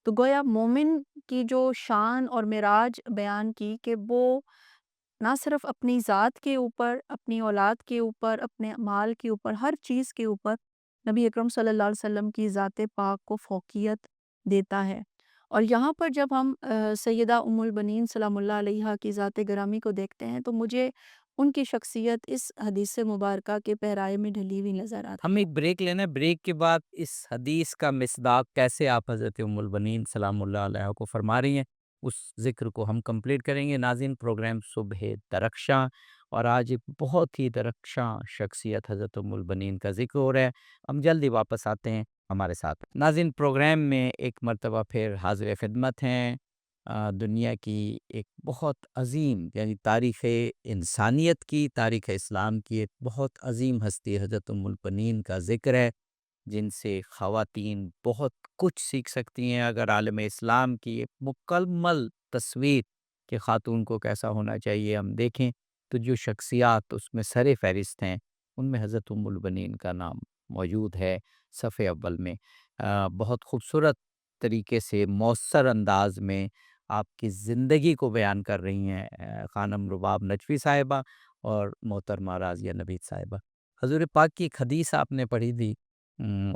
تو گویا مومن کی جو شان اور معراج بیان کی کہ وہ نہ صرف اپنی ذات کے اوپر، اپنی اولاد کے اوپر، اپنے مال کے اوپر، ہر چیز کے اوپر نبی اکرم صلی اللہ علیہ وسلم کی ذات پاک کو فوقیت دیتا ہے۔ اور یہاں پر جب ہم سیدہ ام البنین سلام اللہ علیہا کی ذات گرامی کو دیکھتے ہیں تو مجھے ان کی شخصیت اس حدیث مبارکہ کے پہرائے میں ڈھلی ہوئی نظر آتی ہم ہے۔ ایک بریک لینا ہے، بریک کے بعد اس حدیث کا مصداق کیسے آپ حضرت ام البنین سلام اللہ علیہ کو فرما رہی ہیں، اس ذکر کو ہم کمپلیٹ کریں گے۔ ناظرین، پروگرام صبح درخشاں، اور آج ایک بہت ہی درخشاں شخصیت حضرت ام البنین کا ذکر ہو رہا ہے۔ ہم جلدی واپس آتے ہیں ہمارے ساتھ۔ ناظرین، پروگرام میں ایک مرتبہ پھر حاضر خدمت ہیں دنیا کی ایک بہت عظیم، یعنی تاریخ انسانیت کی، تاریخ اسلام کی ایک بہت عظیم ہستی حضرت ام البنین کا ذکر ہے، جن سے خواتین بہت کچھ سیکھ سکتی ہیں۔ اگر عالم اسلام کی ایک مکمل تصویر کہ خاتون کو کیسا ہونا چاہیے ہم دیکھیں تو جو شخصیات اس میں سر فہرست ہیں ان میں حضرت ام البنین کا نام موجود ہے صفحے اول میں۔ بہت خوبصورت طریقے سے مؤثر انداز میں آپ کی زندگی کو بیان کر رہی ہیں خانم رباب نجفی صاحبہ اور محترمہ راضیہ نبی صاحبہ۔ حضور پاک کی ایک حدیث آپ نے پڑھی تھی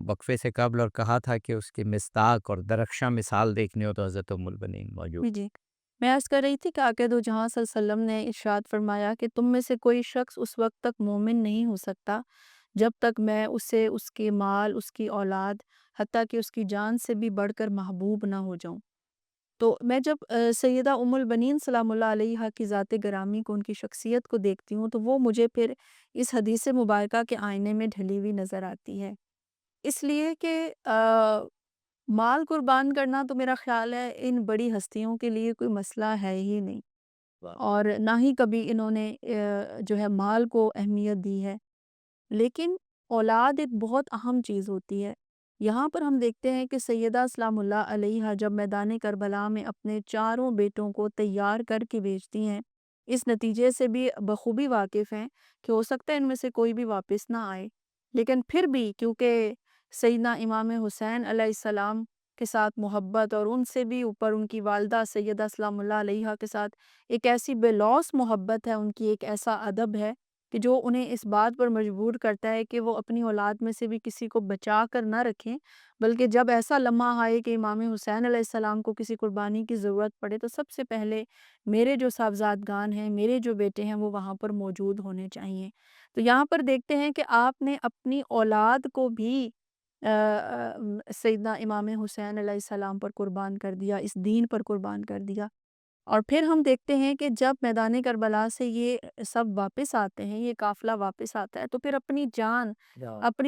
وقفے سے قبل، اور کہا تھا کہ اس کی مصداق اور درخشاں مثال دیکھنے ہو تو حضرت ام البنین موجود۔ جی، میں عرض کر رہی تھی کہ آقا دو جہاں صلی اللہ علیہ وسلم نے ارشاد فرمایا کہ تم میں سے کوئی شخص اس وقت تک مومن نہیں ہو سکتا جب تک میں اسے اس کے مال، اس کی اولاد، حتیٰ کہ اس کی جان سے بھی بڑھ کر محبوب نہ ہو جاؤں۔ تو میں جب سیدہ ام البنین سلام اللہ علیہا کی ذات گرامی کو، ان کی شخصیت کو دیکھتی ہوں تو وہ مجھے پھر اس حدیث مبارکہ کے آئینے میں ڈھلی ہوئی نظر آتی ہے، اس لیے کہ مال قربان کرنا تو میرا خیال ہے ان بڑی ہستیوں کے لیے کوئی مسئلہ ہے ہی نہیں، اور نہ ہی کبھی انہوں نے جو ہے مال کو اہمیت دی ہے، لیکن اولاد ایک بہت اہم چیز ہوتی ہے۔ یہاں پر ہم دیکھتے ہیں کہ سیدہ سلام اللہ علیہا جب میدان کربلا میں اپنے 4 بیٹوں کو تیار کر کے بھیجتی ہیں، اس نتیجے سے بھی بخوبی واقف ہیں کہ ہو سکتا ہے ان میں سے کوئی بھی واپس نہ آئے، لیکن پھر بھی کیونکہ سیدنا امام حسین علیہ السلام کے ساتھ محبت، اور ان سے بھی اوپر ان کی والدہ سیدہ سلام اللہ علیہا کے ساتھ ایک ایسی بے لوث محبت ہے، ان کی ایک ایسا ادب ہے کہ جو انہیں اس بات پر مجبور کرتا ہے کہ وہ اپنی اولاد میں سے بھی کسی کو بچا کر نہ رکھیں، بلکہ جب ایسا لمحہ آئے کہ امام حسین علیہ السلام کو کسی قربانی کی ضرورت پڑے تو سب سے پہلے میرے جو صاحبزادگان ہیں، میرے جو بیٹے ہیں، وہ وہاں پر موجود ہونے چاہیے۔ تو یہاں پر دیکھتے ہیں کہ آپ نے اپنی اولاد کو بھی سیدنا امام حسین علیہ السلام پر قربان کر دیا، اس دین پر قربان کر دیا۔ اور پھر ہم دیکھتے ہیں کہ جب میدان کربلا سے یہ سب واپس آتے ہیں، یہ قافلہ واپس آتا ہے، تو پھر اپنی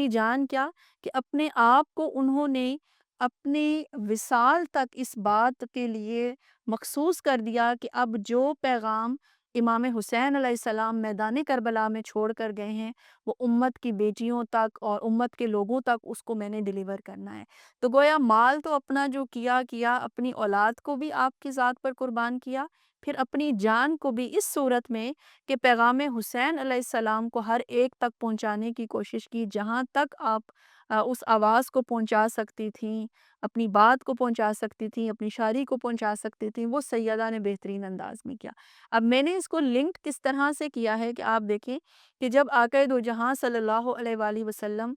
جان کیا کہ اپنے آپ کو انہوں نے اپنے وصال تک اس بات کے لیے مخصوص کر دیا کہ اب جو پیغام امام حسین علیہ السلام میدان کربلا میں چھوڑ کر گئے ہیں، وہ امت کی بیٹیوں تک اور امت کے لوگوں تک اس کو میں نے ڈیلیور کرنا ہے۔ تو گویا مال تو اپنا جو کیا اپنی اولاد کو بھی آپ کی ذات پر قربان کیا، پھر اپنی جان کو بھی اس صورت میں کہ پیغام حسین علیہ السلام کو ہر ایک تک پہنچانے کی کوشش کی، جہاں تک آپ اس آواز کو پہنچا سکتی تھیں، اپنی بات کو پہنچا سکتی تھیں، اپنی شاعری کو پہنچا سکتی تھیں، وہ سیدہ نے بہترین انداز میں کیا۔ اب میں نے اس کو لنک کس طرح سے کیا ہے کہ آپ دیکھیں کہ جب آقا دو جہاں صلی اللہ علیہ وآلہ وسلم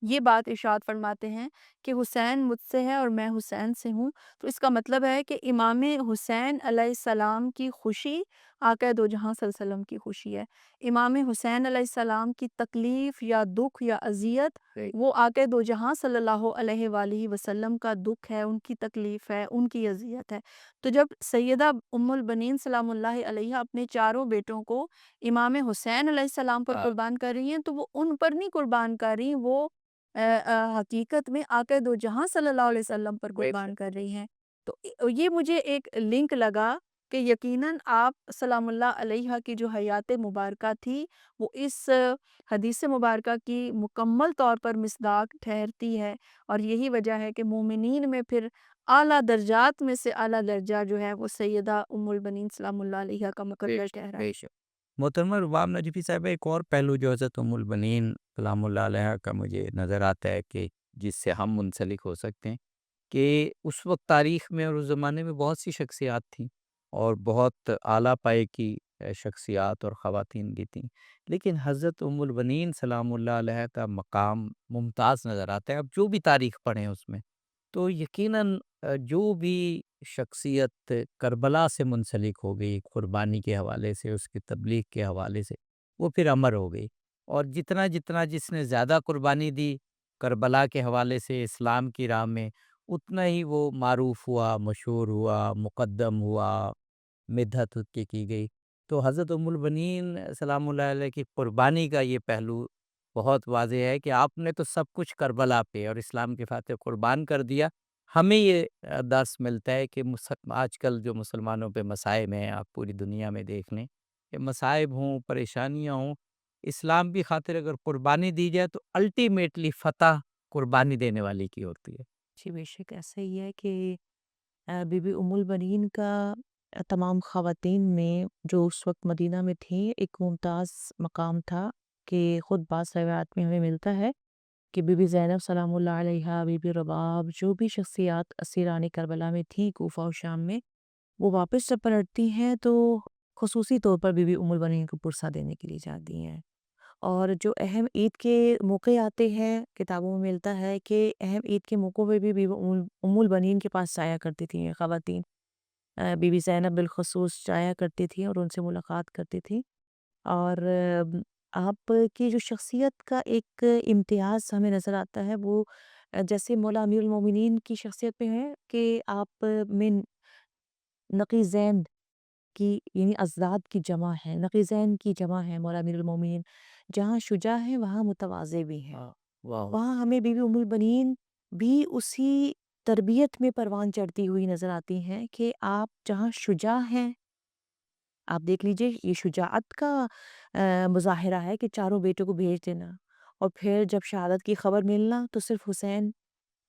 یہ بات ارشاد فرماتے ہیں کہ حسین مجھ سے ہے اور میں حسین سے ہوں، تو اس کا مطلب ہے کہ امام حسین علیہ السلام کی خوشی آقا دو جہاں صلی اللہ علیہ وسلم کی خوشی ہے۔ امام حسین علیہ السلام کی تکلیف یا دکھ یا اذیت وہ آقا دو جہاں صلی اللہ علیہ وآلہ وسلم کا دکھ ہے، ان کی تکلیف ہے، ان کی اذیت ہے۔ تو جب سیدہ ام البنین سلام اللہ علیہا اپنے چاروں بیٹوں کو امام حسین علیہ السلام پر قربان کر رہی ہیں، تو وہ ان پر نہیں قربان کر رہی، وہ حقیقت میں آقا دو جہاں صلی اللہ علیہ وسلم پر قربان کر رہی ہیں۔ تو یہ مجھے ایک لنک لگا کہ یقیناً آپ سلام اللہ علیہ کی جو حیات مبارکہ تھی، وہ اس حدیث مبارکہ کی مکمل طور پر مصداق ٹھہرتی ہے، اور یہی وجہ ہے کہ مومنین میں پھر اعلیٰ درجات میں سے اعلیٰ درجہ جو ہے وہ سیدہ ام البنین سلام اللہ علیہ کا مقرر ٹھہرا ہے۔ بے شک محترمہ رباب نجفی صاحب، ایک اور پہلو جو حضرت ام البنین سلام اللہ علیہ کا مجھے نظر آتا ہے کہ جس سے ہم منسلک ہو سکتے ہیں کہ اس وقت تاریخ میں اور اس زمانے میں بہت سی شخصیات تھیں اور بہت اعلیٰ پائے کی شخصیات اور خواتین بھی تھیں، لیکن حضرت ام البنین سلام اللہ علیہ کا مقام ممتاز نظر آتا ہے۔ اب جو بھی تاریخ پڑھیں اس میں تو یقیناً جو بھی شخصیت کربلا سے منسلک ہو گئی قربانی کے حوالے سے، اس کی تبلیغ کے حوالے سے، وہ پھر امر ہو گئی، اور جتنا جس نے زیادہ قربانی دی کربلا کے حوالے سے اسلام کی راہ میں، اتنا ہی وہ معروف ہوا، مشہور ہوا، مقدم ہوا، مدحت اس کی گئی۔ تو حضرت ام البنین سلام اللہ علیہ کی قربانی کا یہ پہلو بہت واضح ہے کہ آپ نے تو سب کچھ کربلا پہ اور اسلام کے خاطر قربان کر دیا۔ ہمیں یہ درس ملتا ہے کہ آج کل جو مسلمانوں پہ مصائب ہیں، آپ پوری دنیا میں دیکھ لیں کہ مصائب ہوں، پریشانیاں ہوں، اسلام کی خاطر اگر قربانی دی جائے تو الٹیمیٹلی فتح قربانی دینے والی کی ہوتی ہے۔ جی بے شک ایسا ہی ہے کہ بی بی ام البنین کا تمام خواتین میں جو اس وقت مدینہ میں تھیں ایک ممتاز مقام تھا، کہ خود بعض روایات میں ہمیں ملتا ہے کہ بی بی زینب سلام اللہ علیہا، بی بی رباب، جو بھی شخصیات اسیران کربلا میں تھیں کوفہ و شام میں، وہ واپس جب پلٹتی ہیں تو خصوصی طور پر بی بی ام البنین کو پرسہ دینے کے لیے جاتی ہیں۔ اور جو اہم عید کے موقع آتے ہیں کتابوں میں ملتا ہے کہ اہم عید کے موقعوں پہ بھی بی بی ام البنین کے پاس جایا کرتی تھیں یہ خواتین، بی بی زینب بالخصوص جایا کرتی تھیں اور ان سے ملاقات کرتی تھیں۔ اور آپ کی جو شخصیت کا ایک امتیاز ہمیں نظر آتا ہے وہ جیسے مولا امیر المومنین کی شخصیت میں ہے کہ آپ میں نقیزین کی یعنی ازداد کی جمع ہے، نقیزین کی جمع ہے مولا امیر المومنین، جہاں شجاع ہیں وہاں متواضع بھی ہیں۔ واہ، وہاں ہمیں بی بی ام البنین بھی اسی تربیت میں پروان چڑھتی ہوئی نظر آتی ہیں کہ آپ جہاں شجاع ہیں، آپ دیکھ لیجئے یہ شجاعت کا مظاہرہ ہے کہ چاروں بیٹوں کو بھیج دینا، اور پھر جب شہادت کی خبر ملنا تو صرف حسین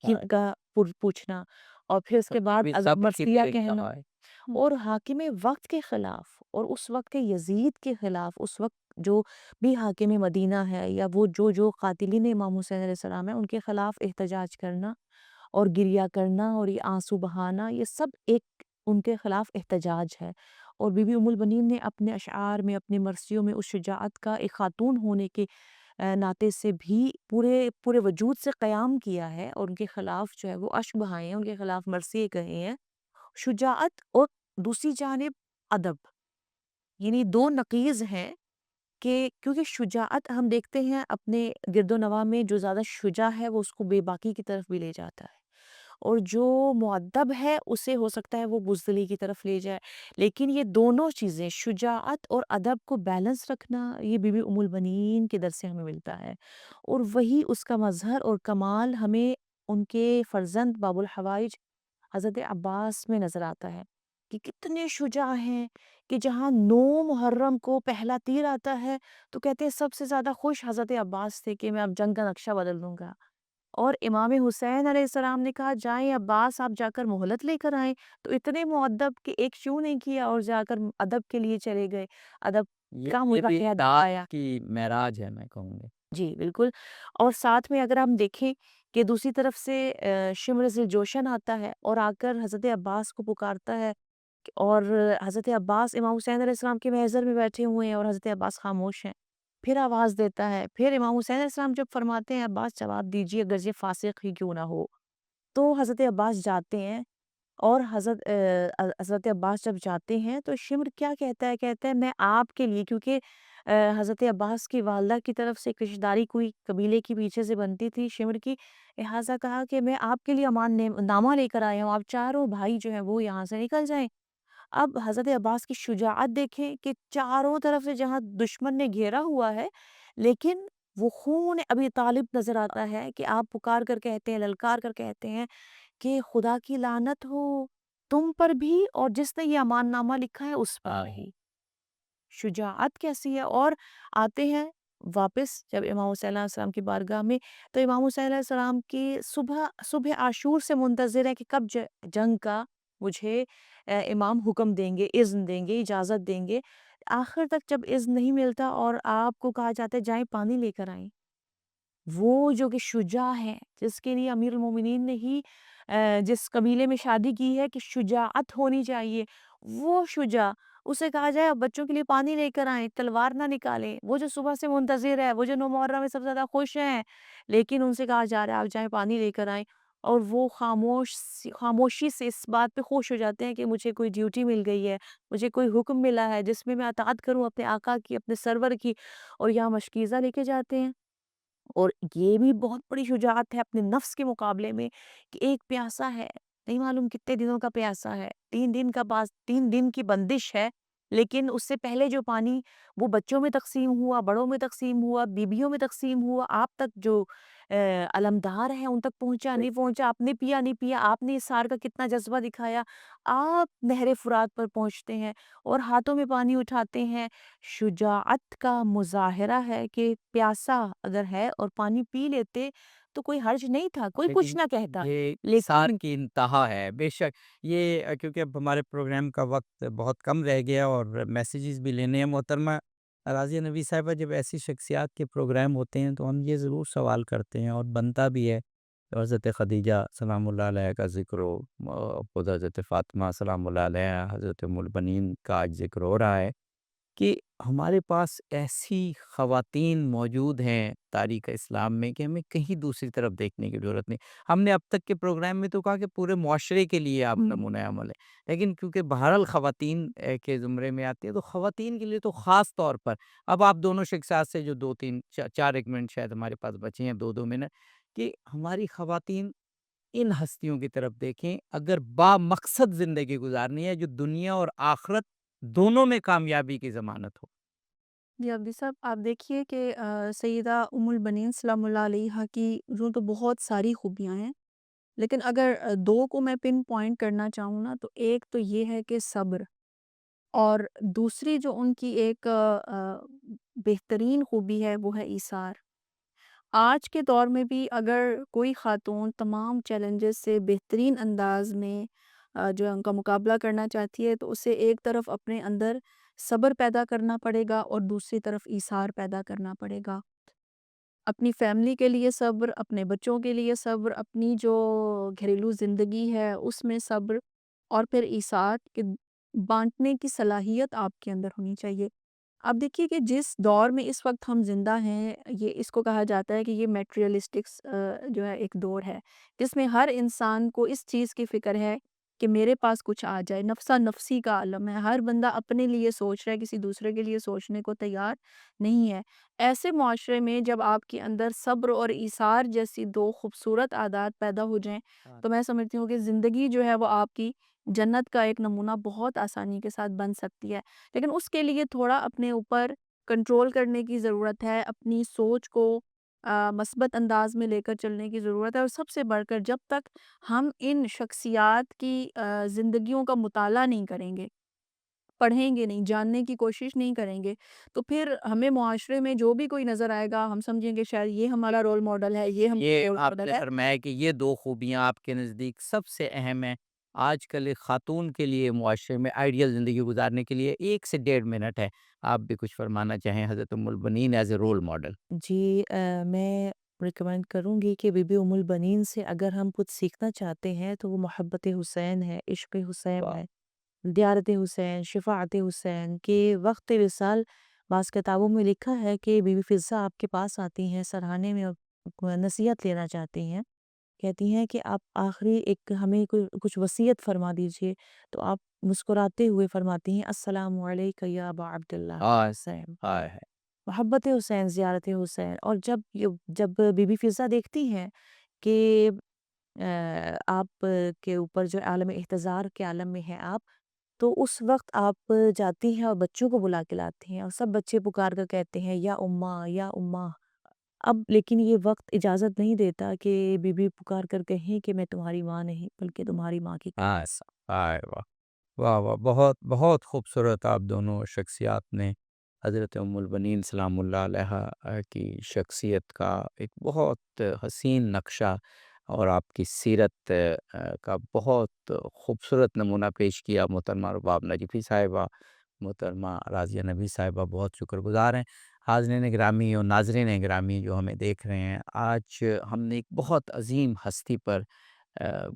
کی کا پوچھنا، اور پھر اس کے بعد سب کی مرثیہ پہ کہنا، کہا ہے۔ اور حاکم وقت کے خلاف اور اس وقت کے یزید کے خلاف، اس وقت جو بھی حاکم مدینہ ہے یا وہ جو قاتلین امام حسین علیہ السلام ہیں ان کے خلاف احتجاج کرنا اور گریہ کرنا اور یہ آنسو بہانا، یہ سب ایک ان کے خلاف احتجاج ہے، اور بی بی ام البنین نے اپنے اشعار میں، اپنی مرثیوں میں اس شجاعت کا ایک خاتون ہونے کے ناطے سے بھی پورے پورے وجود سے قیام کیا ہے، اور ان کے خلاف جو ہے وہ اشک بہائے ہیں، ان کے خلاف مرثیے کہے ہیں۔ شجاعت اور دوسری جانب ادب، یعنی دو نقیض ہیں کہ کیونکہ شجاعت ہم دیکھتے ہیں اپنے گرد و نواح میں، جو زیادہ شجاع ہے وہ اس کو بے باکی کی طرف بھی لے جاتا ہے، اور جو مؤدب ہے اسے ہو سکتا ہے وہ بزدلی کی طرف لے جائے۔ لیکن یہ دونوں چیزیں، شجاعت اور ادب کو بیلنس رکھنا، یہ بی بی ام البنین کے در سے ہمیں ملتا ہے، اور وہی اس کا مظہر اور کمال ہمیں ان کے فرزند باب الحوائج حضرت عباس میں نظر آتا ہے کہ کتنے شجاع ہیں، کہ جہاں 9 محرم کو پہلا تیر آتا ہے تو کہتے ہیں سب سے زیادہ خوش حضرت عباس تھے کہ میں اب جنگ کا نقشہ بدل دوں گا، اور امام حسین علیہ السلام نے کہا جائیں عباس آپ جا کر مہلت لے کر آئیں، تو اتنے مؤدب کہ ایک شو نہیں کیا اور جا کر ادب کے لیے چلے گئے، ادب کا یہ بھی مظاہرہ داد آیا۔ کی معراج ہے میں کہوں گا۔ جی بالکل، اور ساتھ میں اگر ہم دیکھیں کہ دوسری طرف سے شمر ذی الجوشن آتا ہے اور آ کر حضرت عباس کو پکارتا ہے، اور حضرت عباس امام حسین علیہ السلام کے محضر میں بیٹھے ہوئے ہیں اور حضرت عباس خاموش ہیں، پھر آواز دیتا ہے، پھر امام حسین علیہ السلام جب فرماتے ہیں عباس جواب دیجیے اگر یہ فاسق ہی کیوں نہ ہو، تو حضرت عباس جاتے ہیں، اور حضرت عباس جب جاتے ہیں تو شمر کیا کہتا ہے میں آپ کے لیے، کیونکہ حضرت عباس کی والدہ کی طرف سے ایک رشتہ داری کوئی قبیلے کی پیچھے سے بنتی تھی شمر کی، لہٰذا کہا کہ میں آپ کے لیے امان نامہ لے کر آیا ہوں، آپ چاروں بھائی جو ہیں وہ یہاں سے نکل جائیں۔ اب حضرت عباس کی شجاعت دیکھیں کہ چاروں طرف سے جہاں دشمن نے گھیرا ہوا ہے، لیکن وہ خون ابی طالب نظر آتا ہے کہ آپ پکار کر کہتے ہیں، للکار کر کہتے ہیں کہ خدا کی لعنت ہو تم پر بھی اور جس نے یہ امان نامہ لکھا ہے اس پر بھی۔ شجاعت کیسی ہے، اور آتے ہیں واپس جب امام حسین علیہ السلام کی بارگاہ میں، تو امام حسین علیہ السلام کی صبح عاشور سے منتظر ہے کہ کب جنگ کا مجھے امام حکم دیں گے، اذن دیں گے، اجازت دیں گے۔ آخر تک جب اذن نہیں ملتا اور آپ کو کہا جاتا ہے جائیں پانی لے کر آئیں، وہ جو کہ شجاع ہے، جس کے لیے امیر المومنین نے ہی جس قبیلے میں شادی کی ہے کہ شجاعت ہونی چاہیے، وہ شجاع، اسے کہا جائے اب بچوں کے لیے پانی لے کر آئیں، تلوار نہ نکالیں، وہ جو صبح سے منتظر ہے، وہ جو 9 محرم میں سب سے زیادہ خوش ہیں، لیکن ان سے کہا جا رہا ہے آپ جائیں پانی لے کر آئیں، اور وہ خاموشی سے اس بات پہ خوش ہو جاتے ہیں کہ مجھے کوئی ڈیوٹی مل گئی ہے، مجھے کوئی حکم ملا ہے جس میں اطاعت کروں اپنے آقا کی، اپنے سرور کی، اور یہاں مشکیزہ لے کے جاتے ہیں۔ اور یہ بھی بہت بڑی شجاعت ہے اپنے نفس کے مقابلے میں کہ ایک پیاسا ہے، نہیں معلوم کتنے دنوں کا پیاسا ہے، 3 دن کی بندش ہے، لیکن اس سے پہلے جو پانی وہ بچوں میں تقسیم ہوا، بڑوں میں تقسیم ہوا، بیبیوں میں تقسیم ہوا، آپ تک جو علمدار ہیں ان تک پہنچا نہیں پہنچا، آپ نے پیا نہیں پیا، آپ نے اس سار کا کتنا جذبہ دکھایا، آپ نہر فرات پر پہنچتے ہیں اور ہاتھوں میں پانی اٹھاتے ہیں۔ شجاعت کا مظاہرہ ہے کہ پیاسا اگر ہے اور پانی پی لیتے تو کوئی حرج نہیں تھا، کوئی کچھ لیکن نہ کہتا، یہ ایثار لیکن کی انتہا ہے بے شک۔ یہ کیونکہ اب ہمارے پروگرام کا وقت بہت کم رہ گیا اور میسیجز بھی لینے ہیں محترمہ راضیہ نبی صاحبہ، جب ایسی شخصیات کے پروگرام ہوتے ہیں تو ہم یہ ضرور سوال کرتے ہیں اور بنتا بھی ہے، حضرت خدیجہ سلام اللہ علیہ کا ذکر ہو، خود حضرت فاطمہ سلام اللہ علیہ، حضرت ام البنین کا آج ذکر ہو رہا ہے کہ ہمارے پاس ایسی خواتین موجود ہیں تاریخ اسلام میں کہ ہمیں کہیں دوسری طرف دیکھنے کی ضرورت نہیں۔ ہم نے اب تک کے پروگرام میں تو کہا کہ پورے معاشرے کے لیے آپ نمونہ عمل ہے، لیکن کیونکہ بہرحال خواتین کے زمرے میں آتی ہے تو خواتین کے لیے تو خاص طور پر اب آپ دونوں شخصیات سے جو 2 3 4 ایک منٹ شاید ہمارے پاس بچے ہیں، 2 2 منٹ، کہ ہماری خواتین ان ہستیوں کی طرف دیکھیں اگر با مقصد زندگی گزارنی ہے جو دنیا اور آخرت دونوں میں کامیابی کی ضمانت ہو۔ جی عبدی صاحب، آپ دیکھیے کہ سیدہ ام البنین سلام اللہ علیہا کی یوں تو بہت ساری خوبیاں ہیں، لیکن اگر دو کو میں پن پوائنٹ کرنا چاہوں نا تو ایک تو یہ ہے کہ صبر، اور دوسری جو ان کی ایک بہترین خوبی ہے وہ ہے ایثار۔ آج کے دور میں بھی اگر کوئی خاتون تمام چیلنجز سے بہترین انداز میں جو ہے ان کا مقابلہ کرنا چاہتی ہے تو اسے ایک طرف اپنے اندر صبر پیدا کرنا پڑے گا اور دوسری طرف ایثار پیدا کرنا پڑے گا، اپنی فیملی کے لیے صبر، اپنے بچوں کے لیے صبر، اپنی جو گھریلو زندگی ہے اس میں صبر، اور پھر ایثار کہ بانٹنے کی صلاحیت آپ کے اندر ہونی چاہیے۔ آپ دیکھیے کہ جس دور میں اس وقت ہم زندہ ہیں، یہ اس کو کہا جاتا ہے کہ یہ میٹریلسٹکس جو ہے ایک دور ہے، جس میں ہر انسان کو اس چیز کی فکر ہے کہ میرے پاس کچھ آ جائے، نفسا نفسی کا عالم ہے، ہر بندہ اپنے لیے سوچ رہا ہے، کسی دوسرے کے لیے سوچنے کو تیار نہیں ہے۔ ایسے معاشرے میں جب آپ کے اندر صبر اور ایثار جیسی دو خوبصورت عادات پیدا ہو جائیں، تو میں سمجھتی ہوں کہ زندگی جو ہے وہ آپ کی جنت کا ایک نمونہ بہت آسانی کے ساتھ بن سکتی ہے۔ لیکن اس کے لیے تھوڑا اپنے اوپر کنٹرول کرنے کی ضرورت ہے، اپنی سوچ کو مثبت انداز میں لے کر چلنے کی ضرورت ہے، اور سب سے بڑھ کر جب تک ہم ان شخصیات کی زندگیوں کا مطالعہ نہیں کریں گے، پڑھیں گے نہیں، جاننے کی کوشش نہیں کریں گے، تو پھر ہمیں معاشرے میں جو بھی کوئی نظر آئے گا، ہم سمجھیں گے شاید یہ ہمارا رول ماڈل ہے، یہ یہ ہمارا رول آپ ماڈل نے ہے۔ فرمایا کہ یہ دو خوبیاں آپ کے نزدیک سب سے اہم ہیں آج کل ایک خاتون کے لیے معاشرے میں آئیڈیل زندگی گزارنے کے لیے۔ 1 سے 1.5 منٹ ہے، آپ بھی کچھ فرمانا چاہیں حضرت ام البنین ایز اے رول ماڈل۔ جی میں ریکمینڈ کروں گی کہ بی بی ام البنین سے اگر ہم کچھ سیکھنا چاہتے ہیں تو وہ محبت حسین ہے، عشق حسین واہ، ہے، دیارت حسین، شفاعت حسین کے وقت وصال۔ بعض کتابوں میں لکھا ہے کہ بی بی فضہ آپ کے پاس آتی ہیں سرہانے میں اور نصیحت لینا چاہتی ہیں، کہتی ہیں کہ آپ آخری ایک ہمیں کچھ وصیت فرما دیجئے، تو آپ مسکراتے ہوئے فرماتی ہیں السلام علیکہ یا ابا عبداللہ ہائے حسین، ہائے ہائے، محبت حسین، زیارت حسین۔ اور جب بی بی فضہ دیکھتی ہیں کہ آپ کے اوپر جو عالم احتضار کے عالم میں ہیں آپ، تو اس وقت آپ جاتی ہیں اور بچوں کو بلا کے لاتی ہیں، اور سب بچے پکار کر کہتے ہیں یا اماں یا اماں۔ اب لیکن یہ وقت اجازت نہیں دیتا کہ بی بی پکار کر کہیں کہ میں تمہاری ماں نہیں بلکہ تمہاری ماں کی ہائے ہائے، واہ واہ واہ، بہت بہت خوبصورت آپ دونوں شخصیات نے حضرت ام البنین سلام اللہ علیہا کی شخصیت کا ایک بہت حسین نقشہ اور آپ کی سیرت کا بہت خوبصورت نمونہ پیش کیا۔ محترمہ رباب نجفی صاحبہ، محترمہ راضیہ نبی صاحبہ، بہت شکر گزار ہیں۔ حاضرین گرامی اور ناظرین گرامی جو ہمیں دیکھ رہے ہیں، آج ہم نے ایک بہت عظیم ہستی پر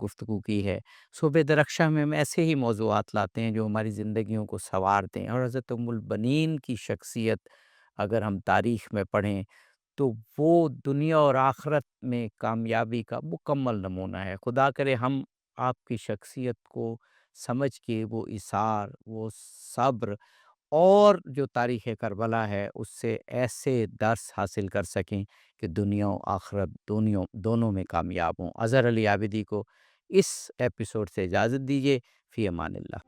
گفتگو کی ہے۔ صبح درخشاں میں ہم ایسے ہی موضوعات لاتے ہیں جو ہماری زندگیوں کو سنوارتے ہیں، اور حضرت ام البنین کی شخصیت اگر ہم تاریخ میں پڑھیں تو وہ دنیا اور آخرت میں کامیابی کا مکمل نمونہ ہے۔ خدا کرے ہم آپ کی شخصیت کو سمجھ کے وہ ایثار، وہ صبر اور جو تاریخ کربلا ہے اس سے ایسے درس حاصل کر سکیں کہ دنیا و آخرت دونوں میں کامیاب ہوں۔ اظہر علی عابدی کو اس ایپیسوڈ سے اجازت دیجیے، فی امان اللہ۔